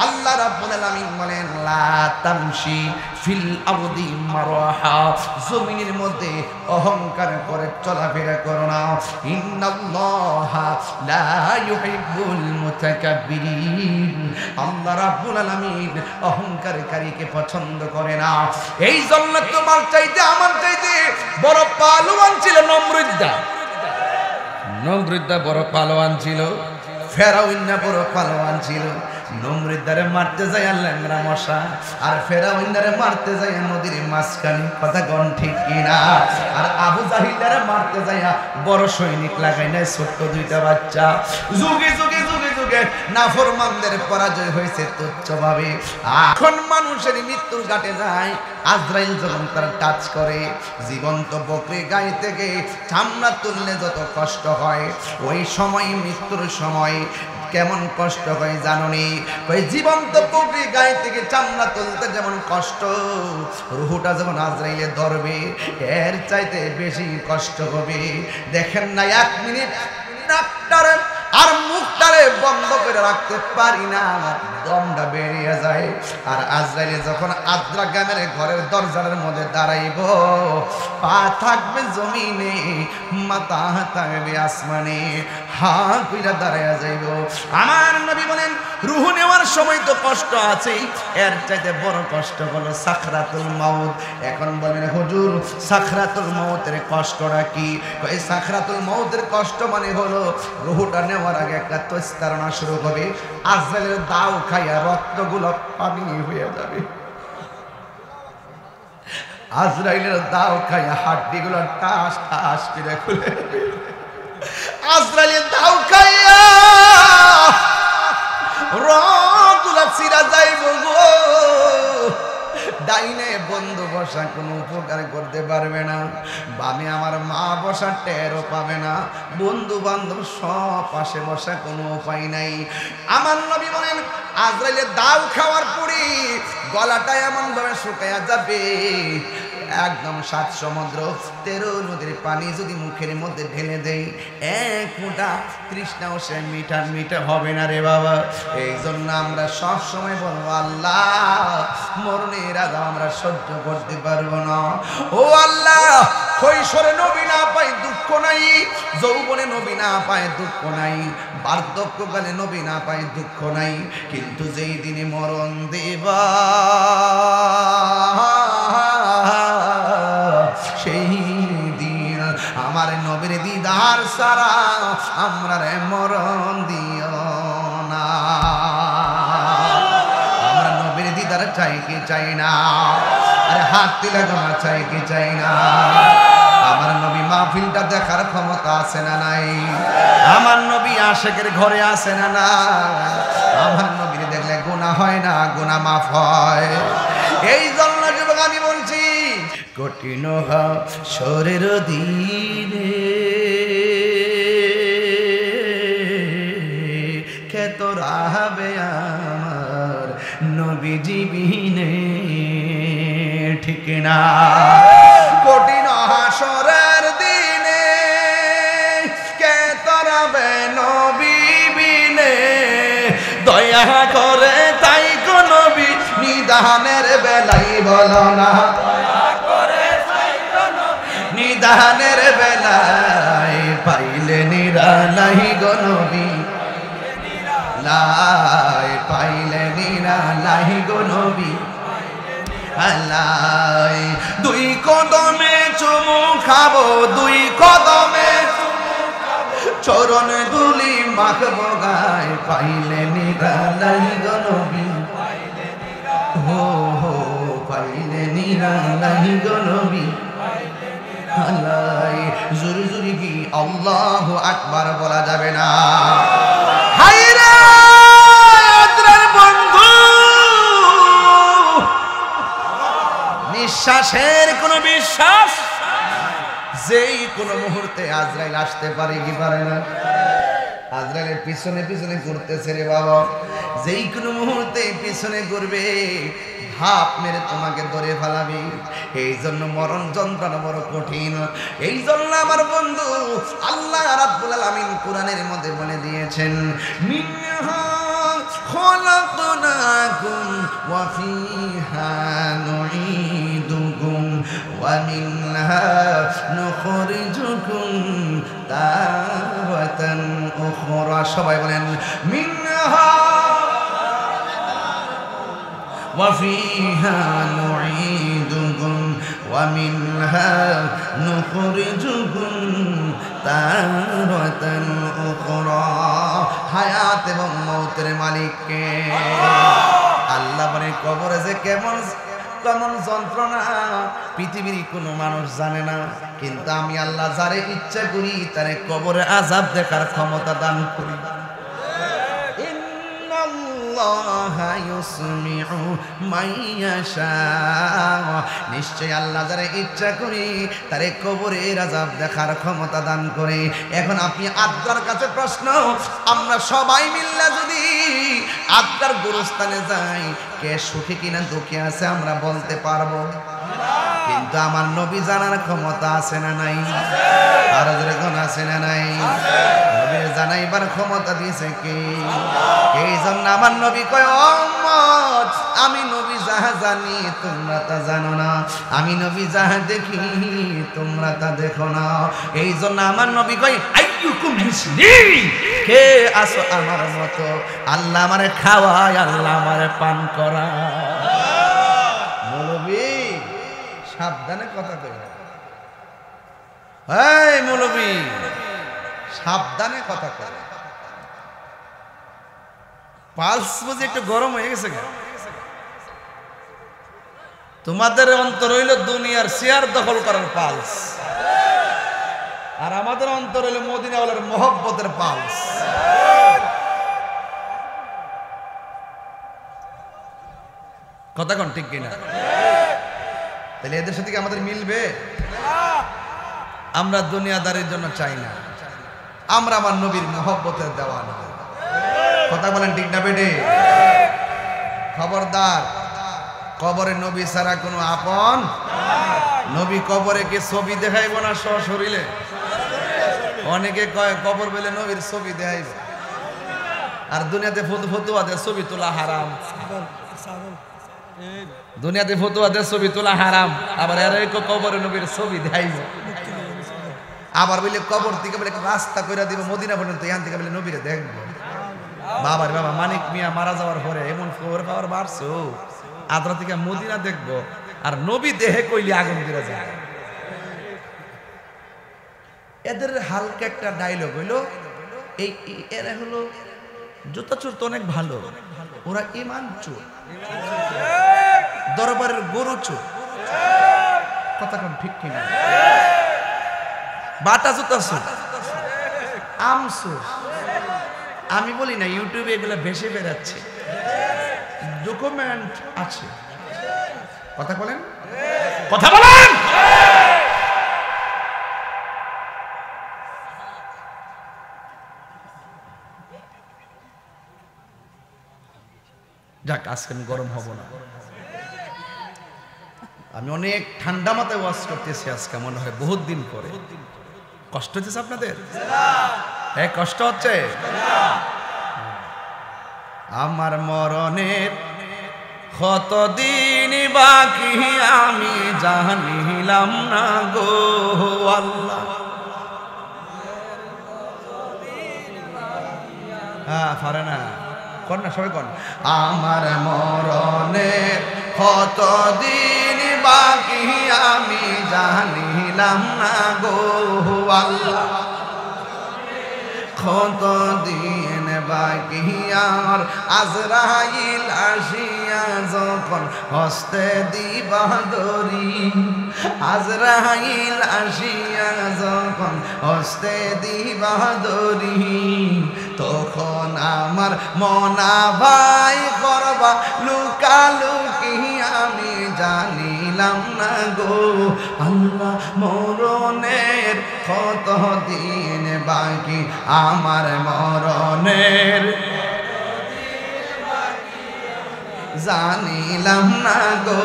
আল্লাহ রাব্বুল আলামিন বলেন, লা তামশি ফিল আরদি মারহা, জমিনের মধ্যে অহংকার করে চলাফেরা করো না। ইন্নাল্লাহা লা ইউহিব্বুল মুতাকাব্বিরিন, আল্লাহ রাব্বুল আলামিন অহংকারীকে পছন্দ করে না। এই জন্য তোমার চাইতে আমার চাইতে বড় পালোয়ান ছিল নমরুদ্দা। নমরুদ্দা বড় পালোয়ান ছিল, ফেরাউন বড় পালোয়ান ছিল। নমরুদ্দারে মারতে যায় ল্যাংরা মশা, আর ফেরাউনরে মারতে যায় নদীর মাঝখানে। কথা কোন ঠিক কিনা? আর আবু জাহিলারে মারতে যায় বড় সৈনিক লাগাই নাই, ছোট্ট 2টা বাচ্চা। যুগে যুগে যুগে যুগে যুগে নাফরমানদের পরাজয় হয়েছে তুচ্ছভাবে। এখন মানুষের মৃত্যুর ঘাটে যায়, আজরাইল যখন তার টাচ করে, জীবন্ত বকরি গায়ে থেকে চামড়া তুললে যত কষ্ট হয়, ওই সময় মৃত্যুর সময় কেমন কষ্ট হয় জানোনি? ওই জীবন্ত বকরি গায়ে থেকে চামড়া তুলতে যেমন কষ্ট, রুহুটা যখন আজরাইলে ধরবে এর চাইতে বেশি কষ্ট হবে। দেখেন না, 1 মিনিট নাকটারে আর মুখটারে বন্ধ করে রাখতে পারি না, দমটা বেরিয়ে যায়। আর আজরাইলে যখন আদ্রা গ্রামের ঘরের দরজার মধ্যে দাঁড়াইব, পা থাকবে জমিনে, মাথা থাকবে আসমানে, হা কইরা দাঁড়াইয়া যাইব। আমার নবী বলেন রূহ নেওয়ার সময় তো কষ্ট আছেই, এর চাইতে বড় কষ্ট হলো সাকরাতুল মাউত। এখন বলেন হুজুর সাকরাতুল মাউতের কষ্টটা কি? এই সাকরাতুল মাউতের কষ্ট মানে হলো রূহটা নেওয়ার আগে একটা তস্তারণা শুরু হবে, আজরাইলের দাও খাইয়া রক্তগুলো পানি হয়ে যাবে, আজরাইলের দাও খাইয়া হাড্ডিগুলো টাস টাস করে খুলে, আজরাইলের দাও খাইয়া রক্তগুলো ছিঁড়া যাইব গো। ডাইনে বন্ধু বসা কোনো উপকার করতে পারবে না, বামে আমার মা বসা টেরও পাবে না, বন্ধু বান্ধব সব পাশে বসা কোনো উপায় নাই। আমার নবী বলেন আজরাইলের দাও খাওয়ার পরে গলাটা এমন ভাবে শুকাইয়া যাবে, একদম 7 সমুদ্র 13 নদীর পানি যদি মুখের মধ্যে ঢেলে দেই, এক ফোঁটা তৃষ্ণাও সে মিঠা হবে না রে বাবা। এই জন্য আমরা সব সময় বলবো আল্লাহ মরণের আযাব আমরা সহ্য করতে পারবো না। ও আল্লাহ, কৈশোরে নবী না পাই দুঃখ নাই, যৌবনে নবী না পায় দুঃখ নাই, বার্ধক্যকালে নবী না পায় দুঃখ নাই, কিন্তু যেই দিনে মরণ দেবা সেই দিন আমার নবীর দিদার সারা আমরা রে মরণ দিও না। আমরা নবীর দিদার চাই কি চাই না? আরে হাত তুলে গোনা চাই কি চাই না? আমার নবী মাহফিলটা দেখার ক্ষমতা আছে না নাই? আমার নবী আশিকের ঘরে আছে না না? আমার নবীর দেখলে গুনাহ হয় না, গুনাহ মাফ হয়। এই জন্য যুবক আমি বলছি কঠিন হাসরের দিনে কে তোরা হবে আমার নবীজি বিনে, ঠিক না? কঠিন হাসরের দিনে কে তোরা হবে নবী বিনে, দয়া করে তাই গো নবী নিদানের বেলাই বলো না, নিদানের বেলায় পাইলে নিরালাই গো নবী, লাই পাইলে নিরালাই গো নবী, আল্লাহ দুই কদমে চুমু খাবো, দুই কদমে চরণ ধুলি মাখবো গায়, পাইলে নিরালাই গো নবী, হো হো পাইলে নিরালাই গো নবী, আল্লাহ জোরে জোরে কি আল্লাহু আকবার বলা যাবে না? হায়রে আদ্রার বন্ধু, নিঃশ্বাসের কোনো বিশ্বাস, যেই কোনো মুহূর্তে আজরাইল আসতে পারে কি পারে না? আজরাইলের পিছনে পিছনে ঘুরতেছে রে বাবা, যেই কোনো মুহূর্তে পিছনে ঘুরবে, হাত মেরে তোমাকে ধরে ফেলাবি। এই জন্য মরণ যন্ত্রণা বড় কঠিন। এই জন্য আমার বন্ধু আল্লাহ রাব্বুল আলামিন কোরআনের মধ্যে বলে দিয়েছেন, মিনহা খলাকনাকুম ওয়া ফিহা নুঈদুকুম ওয়া মিনহা নুখরিজুকুম তারাতান উখরা। সবাই বলেন মিনহা وفيها نعيدكم ومنها نخرجكم تارة أخرى। হায়াত এবং মৌতের মালিক কে? আল্লাহ। মানে কবরে যে কেমন কেমন যন্ত্রণা পৃথিবীর কোনো মানুষ জানে না, কিন্তু আমি আল্লাহ যারে ইচ্ছা করি তারে কবরে আযাব দেখার ক্ষমতা দান করি। ইন্নাল্লাহা ইউসমিউ মাইয়াশা, নিশ্চয় আল্লাহ যারা ইচ্ছা করে তারে কবরের আযাব দেখার ক্ষমতা দান করে। এখন আপনি আল্লাহর কাছে প্রশ্ন, আমরা সবাই মিল্লা যদি আল্লাহর গোরস্থানে যাই, কে সুখী কিনা দুঃখী আছে আমরা বলতে পারবো, কিন্তু আমার নবী জানার ক্ষমতা আছে না নাই? আর যেরকম আছে না নাই? নবীর জানাইবার ক্ষমতা দিয়েছে কে? এই জন্য আমার নবী কয়, উম্মত আমি নবী যাহা জানি তোমরা তা জানো না, আমি নবী যাহা দেখি তোমরা তা দেখো না। এই জন্য আমার নবী কয়, আইয়ুকুম মিসলি, কে আসো আমার মতো? আল্লাহ আমারে খাওয়ায়, আল্লাহ আমারে পান করায়। মৌলবী সাবধানে কথা কই, এই মৌলবী সাবধানে কথা কই। পালস বুঝি একটু গরম হয়ে গেছে। তোমাদের অন্তর হইল দুনিয়ার চেয়ার দখল করার পালস, আর আমাদের অন্তর হইল মদিনাওয়ালার মহব্বতের পালস। কথা কোন ঠিক কিনা? তাহলে এদের সাথে কি আমাদের মিলবে? আমরা দুনিয়াদারির জন্য চাই না, আমরা আমার নবীর মহব্বতের দেওয়ানা। কথা বলেন ঠিক না বেটে? খবরদার, কবরে নবী ছাড়া কোনো আপন নবী। কবরে কি ছবি দেখাইব না সশরীরে? অনেকে কয় কবর বলে নবীর ছবি দেখাইব, আর দুনিয়াতে ফতুয়া দেয় ছবি তোলা হারাম। দুনিয়াতে ফতুয়া দেয় ছবি তোলা হারাম, আবার এর কবরে নবীর ছবি দেখাইব। আবার বলে কবর থেকে বলে রাস্তা করে দিব মদিনা পর্যন্ত, এখান থেকে বলে নবীরে দেখবো। বাবার বাবা মানিক মিয়া মারা যাওয়ার পরে এমন খবর পাওয়ার বাড়ছো, আদ্রা থেকে মদিনা দেখবো, আর নবী দেহে কইলে আগুন করে যায়। এদের হালকা একটা ডায়লগ হইলো, এই এরা হলো জুতা চোর তো অনেক ভালো, ওরা ইমান চোর, দরবারের গরু চোর। কথা কোন ঠিক কিনা? বাটা জুতা চোর, আম চোর। আমি বলি না, ইউটিউবে এগুলো ভেসে বেড়াচ্ছে, ডকুমেন্ট আছে। কথা বলেন, কথা বলেন। যাক, আজকে আমি গরম হব না। আমি অনেক ঠান্ডা মাথায় ওয়াজ করতেছি আজকে, মনে হয় বহুত দিন পরে। কষ্ট হচ্ছে আপনাদের? হ্যাঁ, কষ্ট হচ্ছে। আমার মরণের কতদিন বাকি আমি জানিলাম না গো আল্লাহ। হ্যাঁ, পারে না, কর না সবাই কর। আমার মরণের কতদিন বাকি আমি জানিলাম না গো আল্লাহ। কতদিন বাকি আর আজরাইল আসিয়া যখন হস্তে দিবা দরি, আজরাইল আসিয়া যখন হস্তে দিবা দরি, তখন আমার মনা ভাই করবা লুকালুকি আমি জানিলাম না গো আল্লাহ। মরণের কতদিন বাকি আমার মরণের জানিলাম না গো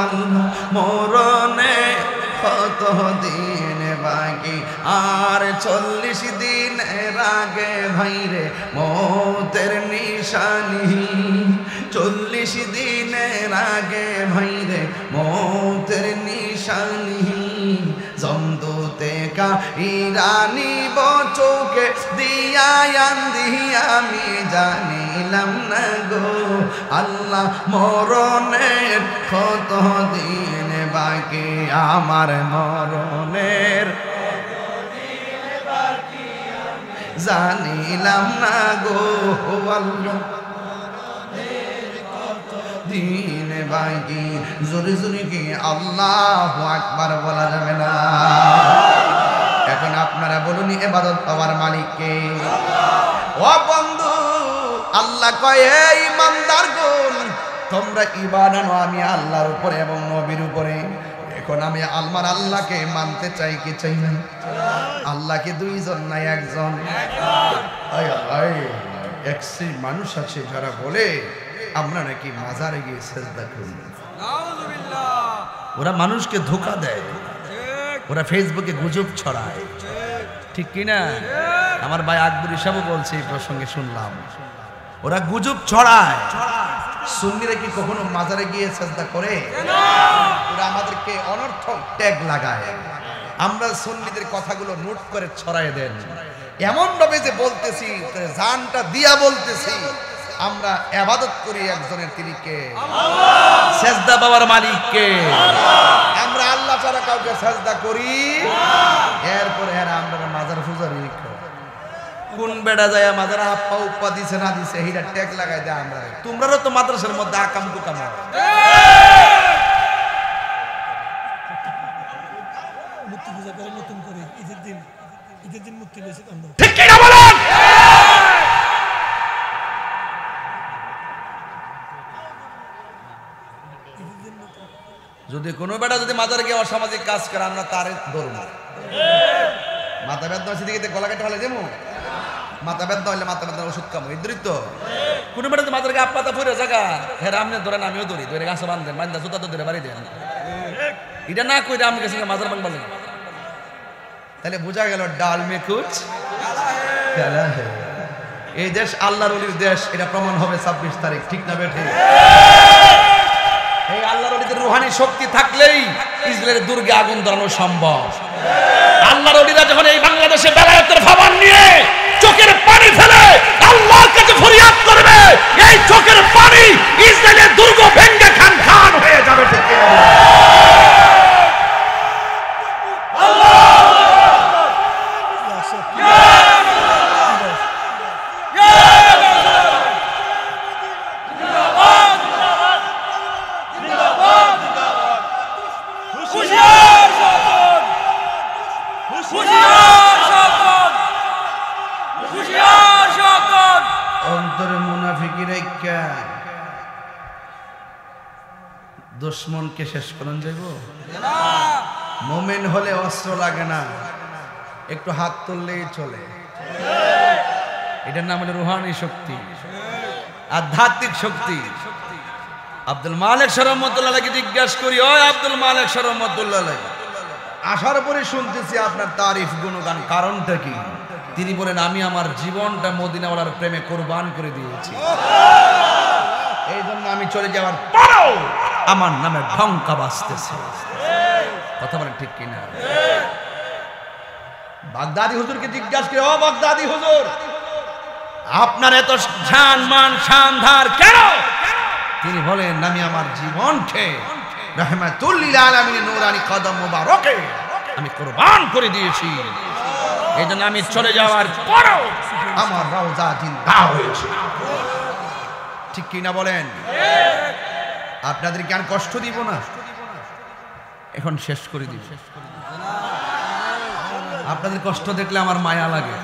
আল্লাহ। মরণের কতদিন বাকি আর 40 দিনের আগে ভাইরে মৌতের নিশানি, 40 দিনের আগে ভাইরে মৌতের নিশানি। জমদূতে কা ইরানি বচোকে দিয়া আন্দি আমি জানিলাম না গো আল্লাহ। মরণের কতদিন বাকি আমার মরণের জানিলাম না গো আল্লাহ। দিন বাকি জোরে জোরে কি আল্লাহু আকবার বলা যাবে না? এখন আপনারা বলুন, ইবাদত পাওয়ার মালিক কে? ও বন্ধু, আল্লাহ কয় এই তোমরা ঈমান আনো আমি আল্লাহর উপরে এবং নবীর উপরে। এখন আমি আল্লাহকে মানতে চাই কি চাই না? আল্লাহকে দুইজন না একজন? এক শ্রেণীর মানুষ আছে যারা বলে আমরা নাকি মাজারে গিয়ে সেজদা করি। ওরা মানুষকে ধোঁকা দেয়, ওরা ফেসবুকে গুজব ছড়ায়, ঠিক কিনা? আমার ভাই আকবর সাহেব বলছে এই প্রসঙ্গে শুনলাম, ওরা গুজব ছড়ায়। সুন্নিরা কি কখনো মাজারে গিয়ে সেজদা করে? ওরা আমাদেরকে অনর্থক ট্যাগ লাগায়। আমরা সুন্নিদের কথাগুলো নোট করে ছড়ায় দেন, এমন ভাবে যে বলতেছি, জানটা দিয়া বলতেছি আমরা ইবাদত করি একজনের, তিনি কে? সেজদা পাওয়ার মালিক কে? আমরা আল্লাহ ছাড়া কাউকে সেজদা করি। এরপরে আমরা মাজার পূজারি কোন বেড়া যায় মাজার আপ্পা উপ্পা দিছে না দিছে এইটা ট্যাগ লাগাই দেয়। আমরা তোমরাও তো মাদ্রাসার মধ্যে আকাম কুকাম মূর্তি পূজা করে নতুন করে ঈদের দিন মূর্তি বেশি আমরা, ঠিক কি না বলেন? যদি কোনো বেটা যদি মাজারে গিয়ে অসামাজিক কাজ করে আমরা তার ধরুন। মাথা ব্যথা হচ্ছে দিকে গলা কেটে ফেলে দেবো, মাথা ব্যথা হলে মাথা ব্যথার ওষুধ খাবো, এই দরিদ্র কোনো বেটা মাথার গিয়ে আপাতা ফুরে জায়গা হ্যাঁ আপনি ধরেন আমিও ধরি, ধরে গাছে বান্ধেন, বান্ধা জুতা তো ধরে বাড়ি দেন, এটা না কইরা আমি গেছি মাজার বাং বলেন, তাহলে বোঝা গেল ডাল মে কুচ খেলা হে। এই দেশ আল্লাহর ওলির দেশ, এটা প্রমাণ হবে 26 তারিখ, ঠিক না বেঠে? এই আল্লাহর ওলিদের রুহানি শক্তি থাকলেই ইসরায়েলের দুর্গে আগুন ধরানো সম্ভব। আল্লাহর ওলিরা যখন এই বাংলাদেশে বেলায়েতের ভাবন নিয়ে চোখের পানি ফেলে আল্লাহর কাছে ফরিয়াদ করবে, এই চোখের পানি ইসরায়েলের দুর্গ ভেঙে খান খান হয়ে যাবে, ঠিক কি না? অন্তরে মুনাফিকি রেখা দুশ্মনকে শেষ করুন যাইব। মোমেন হলে অস্ত্র লাগে না, একটু হাত তুললেই চলে। এটার নাম হলো রুহানি শক্তি, আধ্যাত্মিক শক্তি। আব্দুল মালিক শরমতুল্লাহকে জিজ্ঞাসা করি, ও আব্দুল মালিক শরমতুল্লাহ, আসার পরে শুনতেছি আপনার তারিফ গুণগান, কারণটা কি? তিনি বলেন আমি আমার জীবনটা মদিনাওয়ালার প্রেমে কোরবান করে দিয়েছি, এই জন্য আমি চলে যাওয়ার পরেও আমার নামে ঢঙ্কা বাজতেছে। কথা বলেন ঠিক কিনা? বাগদাদি হুজুরকে জিজ্ঞাসা করে, ও বাগদাদি হুজুর, আপনার এত শান মান শানদার কেন? তিনি বলেন আমি আমার জীবনকে রাহমাতুল লিল আলামিন নূরানি কদম মুবারকে আমি কোরবান করে দিয়েছি, এই জন্য আমি চলে যাওয়ার পরেও আমার রওজা জিন্দা হয়েছে, ঠিক কিনা বলেন? আপনাদেরকে আর কষ্ট দিব না, এখন শেষ করে দিব। আপনাদের কষ্ট দেখলে আমার মায়া লাগে।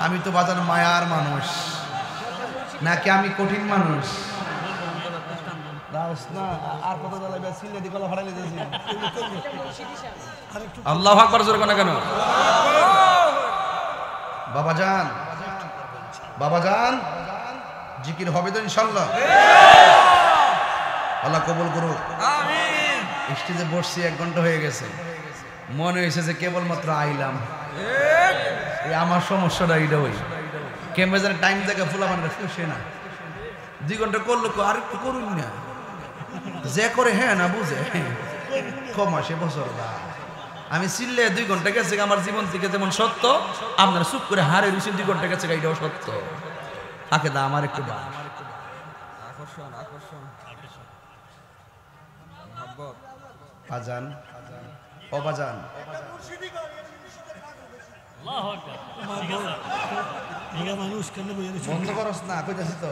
আমি তো বাজার মায়ার মানুষ নাকি আমি কঠিন মানুষ? আল্লাহু আকবার জোরে কোন কেন? বাবাজান, বাবাজান, জিকির হবে তো ইনশাআল্লাহ? আল্লাহ কবুল করুক। আমিন। স্টেজে বসছি 1 ঘন্টা হয়ে গেছে, মনে হয়েছে যে কেবলমাত্র আইলাম। এই আমার সমস্যাটা এইটা, ওই কেমন টাইম দেখে ফুলা মানে ফুসে না, 2 ঘন্টা করলো আর একটু করুন না, যে করে হ্যাঁ না বুঝে কমাসে বছর না। আমি চিল্লে 2 ঘন্টা গেছে আমার জীবন থেকে যেমন সত্য, আপনারা চুপ করে হারে রুচি 2 ঘন্টা গেছে এটাও সত্য। থাকে দা আমার একটু আজান অবাজান বন্ধ করস না, কইতাছি তো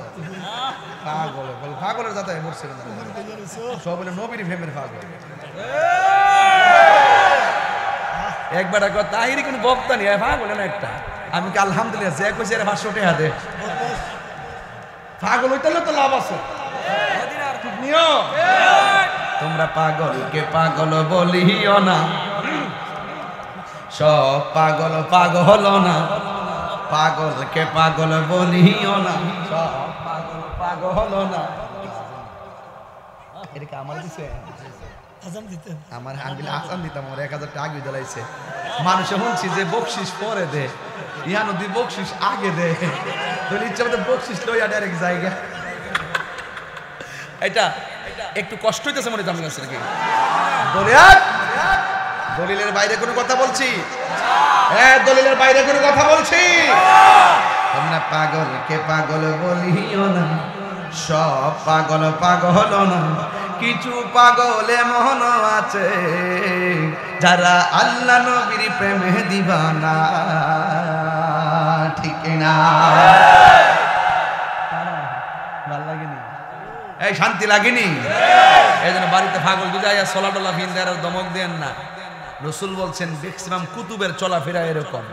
পাগল বল, পাগলের যাতায় পড়ছে সব বলে নবীর ফেমের পাগল। একবার তাহিরি কোন বক্তা নিয়ে পাগল না একটা, আমি কি আলহামদুলিল্লাহ যে কইছে 500 টাকা দে, পাগল হইতে তো লাভ আছে। নিয়ম। তোমরা পাগলকে পাগল বলিও না, সব পাগল পাগল না। পাগলকে পাগল বলিও না, সব পাগল পাগল না। এটা কি আমার দিছে? আজান দিতেন আমার আঙ্গুলে আসান দিতাম, আমার 1000 টাকা আগে দিলাইছে। মানুষে শুনছি যে বকশিস পরে দে, ইয়া নদী বকশিস আগে দে, তোর ইচ্ছা মতো বকশিস লইয়া ডাইরেক্ট জায়গা। এটা একটু কষ্ট হইতেছে মনে জানতে পারছি নাকি? দলিলের বাইরে কোনো কথা বলছি? হ্যাঁ, দলিলের বাইরে কোনো কথা বলছি? তোমরা পাগলকে পাগল বলিও না, সব পাগল পাগল না। কিছু পাগল এমন আছে যারা আল্লাহ নবীর প্রেমে দিবানা, ঠিক না? ভাল লাগেনি? এই শান্তি লাগেনি? এই জন্য বাড়িতে পাগল বুঝাইয়া সোলা টোলা ফিন দেয়, দমক দেন না। রসুল বলছেন ম্যাক্সিমাম কুতুবের চলাফেরা এরকম।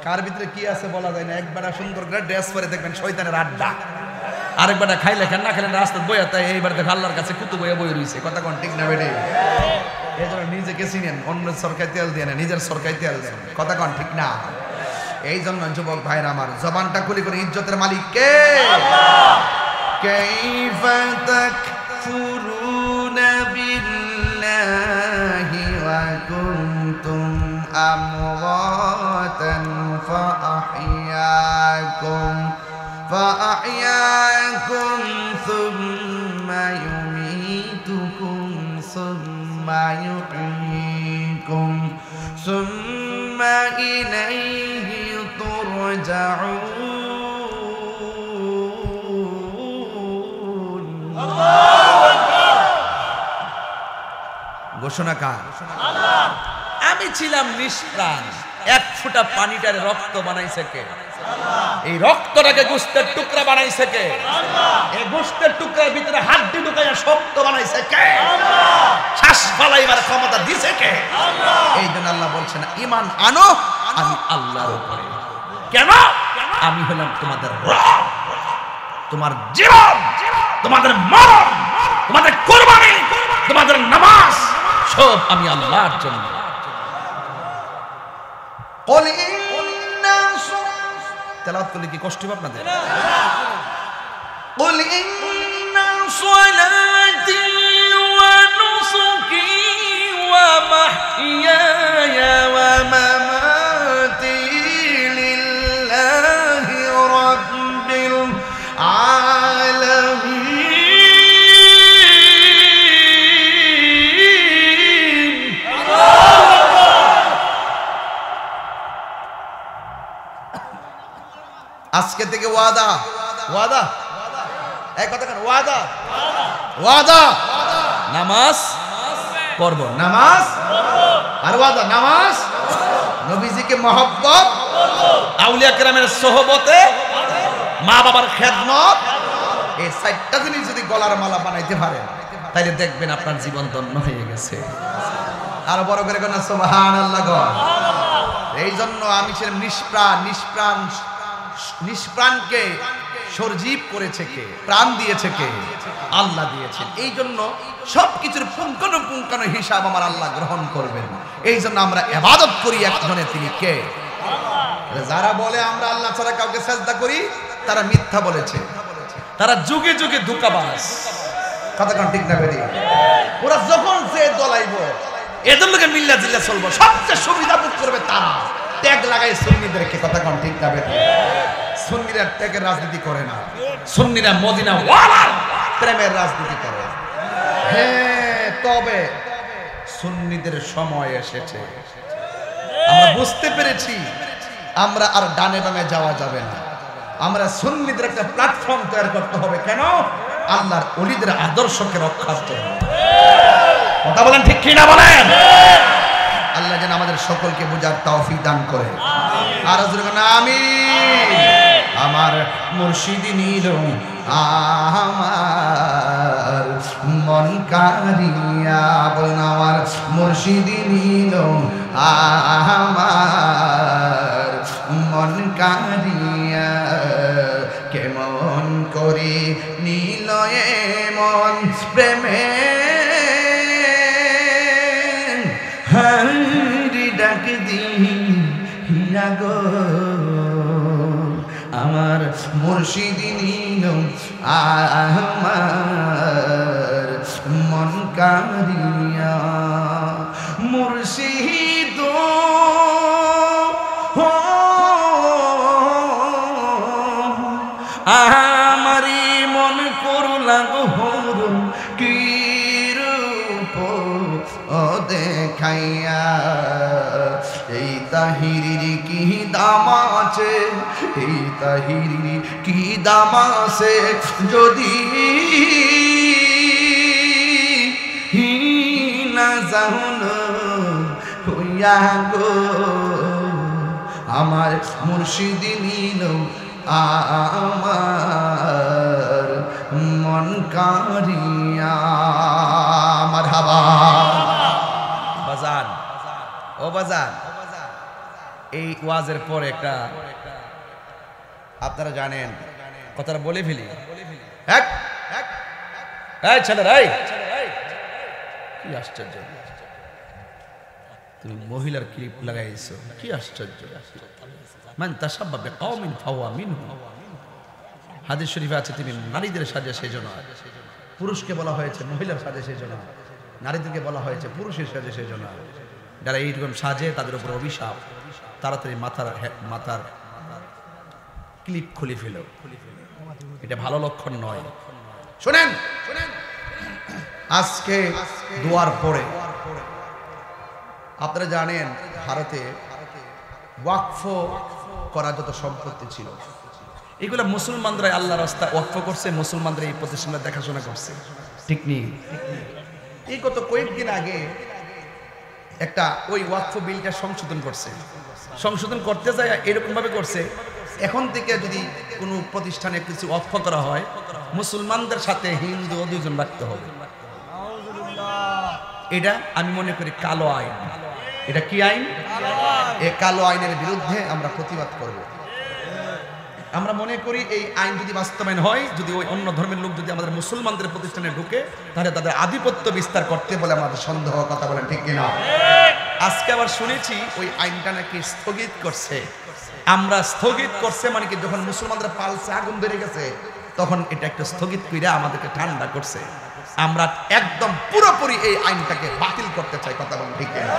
কার ভিতরে কি আছে বলা যায় না। একবার সুন্দর করে ড্রেস পরে দেখবেন শয়তানের আড্ডা, আরেকবার খাইলে খান না খেলেন রাস্তা বইয়া, তাই এইবার দেখ আল্লাহর কাছে কুতুব বইয়া বই রয়েছে। কথা কোন ঠিক না বেটে? এই জন্য নিজেকে চিনেন, অন্য সরকারি তেল দিয়ে না, নিজের সরকারি তেল দেন। কথা কোন ঠিক না? এই জন্য যুবক ভাইরা আমার, জবানটা খুলি করে ইজ্জতের মালিক কে? কাইফা তাকফুরুনা বিল্লাহি ওয়া কুনতুম আমওয়াতান فأحياكم ثم يميتكم ثم يحييكم ثم إليه ترجعون। ঘোষণা কার? আমি ছিলাম নিষ্প্রাণ, এক ফোঁটা পানিটারে রক্ত বানাইছে কে? এই রক্তটাকে গোশতের টুকরা বানাইছে কে? এই গোশতের টুকরার ভিতরে হাড্ডি ঢুকাইয়া শক্ত বানাইছে কে? শ্বাস ফলাইবার ক্ষমতা দিছে কে? এই জন্য আল্লাহ বলছেন ঈমান আনো আমি আল্লাহর উপরে। কেন? আমি হলাম তোমাদের রব, তোমার জীবন, তোমাদের মরণ, তোমাদের কুরবানি, তোমাদের নামাজ সব আমি আল্লাহর জন্য। তেলাওয়াত করলে কি কষ্ট হবে আপনাদের? قل إن صلاتي ونسكي ومحياي ومماتي لله رب العالمين। আজকে থেকে ওয়াদা, ওয়াদা, এই কথা কেন? ওয়াদা, ওয়াদা, নামাজ পড়ব, নামাজ আর ওয়াদা, নামাজ, নবীজিকে মহব্বত, আউলিয়া কেরামের সোহবতে, মা বাবার খেদমত, এই 4টা জিনিস যদি গলার মালা বানাইতে পারেন তাহলে দেখবেন আপনার জীবন ধন্য হয়ে গেছে। আর বড় করে কোন সুবহানাল্লাহ গো। এই জন্য আমি ছিলাম নিষ্প্রাণ। নিষ্প্রাণ, নিষ্প্রাণকে সজীব করেছে কে? প্রাণ দিয়েছে কে? আল্লাহ দিয়েছেন। এই জন্য সবকিছুর পুঙ্খানুপুঙ্খানু হিসাব আমার আল্লাহ গ্রহণ করবেন। এই জন্য আমরা ইবাদত করি একজনের, তিনি কে? যারা বলে আমরা আল্লাহ ছাড়া কাউকে সাজদা করি তারা মিথ্যা বলেছে, তারা যুগে যুগে ধোঁকাবাজ। কথা কোন ঠিক না বেরি? ওরা যখন যে দলাইব এদের লোকে মিল্লা জিল্লা চলবো, সবচেয়ে সুবিধা ভোগ করবে তারা। ট্যাগ লাগাই সুন্নিদেরকে। কথা কোন ঠিক না বেরি? সুন্নিরা ট্যাগের রাজনীতি করে না, সুন্নিরা মদিনা ওয়ালার প্রেমের রাজনীতি করে। হ্যাঁ, তবে সুন্নিদের সময় এসেছে, আমরা বুঝতে পেরেছি আমরা আর ডানে বামে যাওয়া যাবে না। আমরা সুন্নিদের একটা প্ল্যাটফর্ম তৈরি করতে হবে। কেন? আল্লাহর ওলিদের আদর্শকে রক্ষার জন্য। কথা বলেন ঠিক কি না বলেন? আল্লাহ যেন আমাদের সকলকে বোঝার তৌফিক দান করে। আর আমিন। আমার মুর্শিদ নিল আমার মন কারিয়া, বলেন আমার মুর্শিদ নিল আমার মন কারিয়া, কেমন করি নীলয়ে মন প্রেমে হারি ডাক দিহিয়া গো আমার মুর্শিদি নীল আমার মন কারিয়া মুর্শিদ আমারি মন করলা হরুন কি রূপ ও দেখাইয়া এই তাহিরির কি দাম আছে এই তাহিরির কি দাম আছে যদি না জাহুন হইয়া গো আমার মুর্শিদি নীল আমার মন কারিয়া মারহাবা বাজান ও বাজান এই ওয়াজের পরে একটা আপনারা জানেন কথাটা বলে ফেলি এক এই ছেলেরা এই কি আশ্চর্য তুমি মহিলার ক্লিপ লাগাইছো কি আশ্চর্য মান তাসাব্বা বিকওমিন ফাহুয়া মিনহুম হাদিস শরীফে আছে তুমি নারীদের সাজে সেজন্য পুরুষকে বলা হয়েছে মহিলার সাজে সেজন্য নারীদেরকে বলা হয়েছে পুরুষের সাজে সেজন্য যারা এইরকম সাজে তাদের উপর অভিশাপ তাড়াতাড়ি মাথার ক্লিপ খুলে ফেলো এটা ভালো লক্ষণ নয় শুনেন আজকে দোয়ার পরে আপনারা জানেন ভারতে ওয়াকফ করা যত সম্পত্তি ছিল এগুলো মুসলমানরা আল্লাহর রাস্তায় ওয়াকফ করছে মুসলমানরা এই প্রতিষ্ঠানটা দেখাশোনা করছে ঠিক নেই এই গত কয়েকদিন আগে একটা ওই ওয়াকফ বিলটা সংশোধন করতে যায় এরকম ভাবে করছে এখন থেকে যদি কোনো প্রতিষ্ঠানে কিছু ওয়াকফ করা হয় মুসলমানদের সাথে হিন্দু দুইজন রাখতে হবে এটা আমি মনে করি কালো আইন এটা কি আইন এই কালো আইনের বিরুদ্ধে আমরা প্রতিবাদ করব আমরা মনে করি এই আইন যদি বাস্তবায়ন হয় যদি ওই অন্য ধর্মের লোক যদি আমাদের মুসলমানদের প্রতিষ্ঠানে ঢুকে তাহলে তাদের আধিপত্য বিস্তার করতে বলে আমাদের সন্দেহ কথা বলেন ঠিক কিনা আজকে আবার শুনেছি ওই আইনটা নাকি স্থগিত করছে আমরা স্থগিত করছে মানে কি যখন মুসলমানদের পালসে আগুন ধরে গেছে তখন এটা একটু স্থগিত কইরা আমাদেরকে ঠান্ডা করছে আমরা একদম পুরোপুরি এই আইনটাকে বাতিল করতে চাই কথা বলেন ঠিক কিনা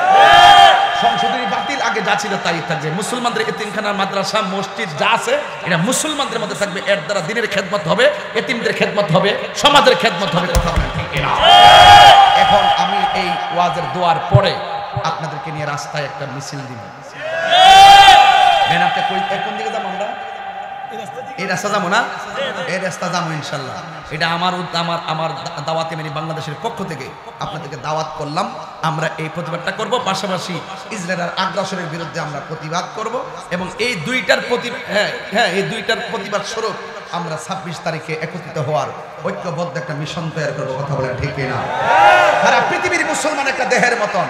সংশোধনী বাতিল আগে যা ছিল তাই থাকবে মুসলমানদের এতিমখানা মাদ্রাসা মসজিদ যা আছে এটা মুসলমানদের মধ্যে থাকবে এর দ্বারা দিনের খেদমত হবে এতিমদের খেদমত হবে সমাজের খেদমত হবে কথা বলেন ঠিক কিনা এখন আমি এই ওয়াজের দোয়ার পরে আপনাদেরকে নিয়ে রাস্তায় একটা মিছিল দিব আপনি কোন দিকে যাবো আমরা এই রাস্তা যাবো না এই রাস্তা যাবো ইনশাল্লাহ এটা আমার দাওয়াতে মানে বাংলাদেশের পক্ষ থেকে আপনাদেরকে দাওয়াত করলাম আমরা এই প্রতিবাদটা করব পাশাপাশি ইসরায়েলের আগ্রাসনের বিরুদ্ধে আমরা প্রতিবাদ করব এবং এই দুইটার প্রতিবাদ স্বরূপ আমরা 26 তারিখে একত্রিত হওয়ার ঐক্যবদ্ধ একটা মিশন তৈরি করবো কথা বলেন ঠিক কিনা সারা পৃথিবীর মুসলমান একটা দেহের মতন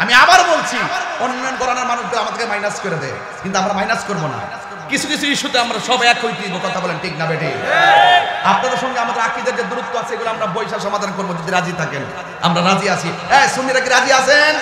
আমি আবার বলছি অন্যান্য গণনার মানুষদের আমাদেরকে মাইনাস করে দেয় কিন্তু আমরা মাইনাস করবো না কিছু কিছু ইস্যুতে আমরা সব এক হইতে কথা বলেন ঠিক না বেটি আপনাদের সঙ্গে আমাদের আকীদার যে দূরত্ব আছে এগুলো আমরা বৈশা সমাধান করবো যদি রাজি থাকেন আমরা রাজি আছি সুন্নিরা কি রাজি আছেন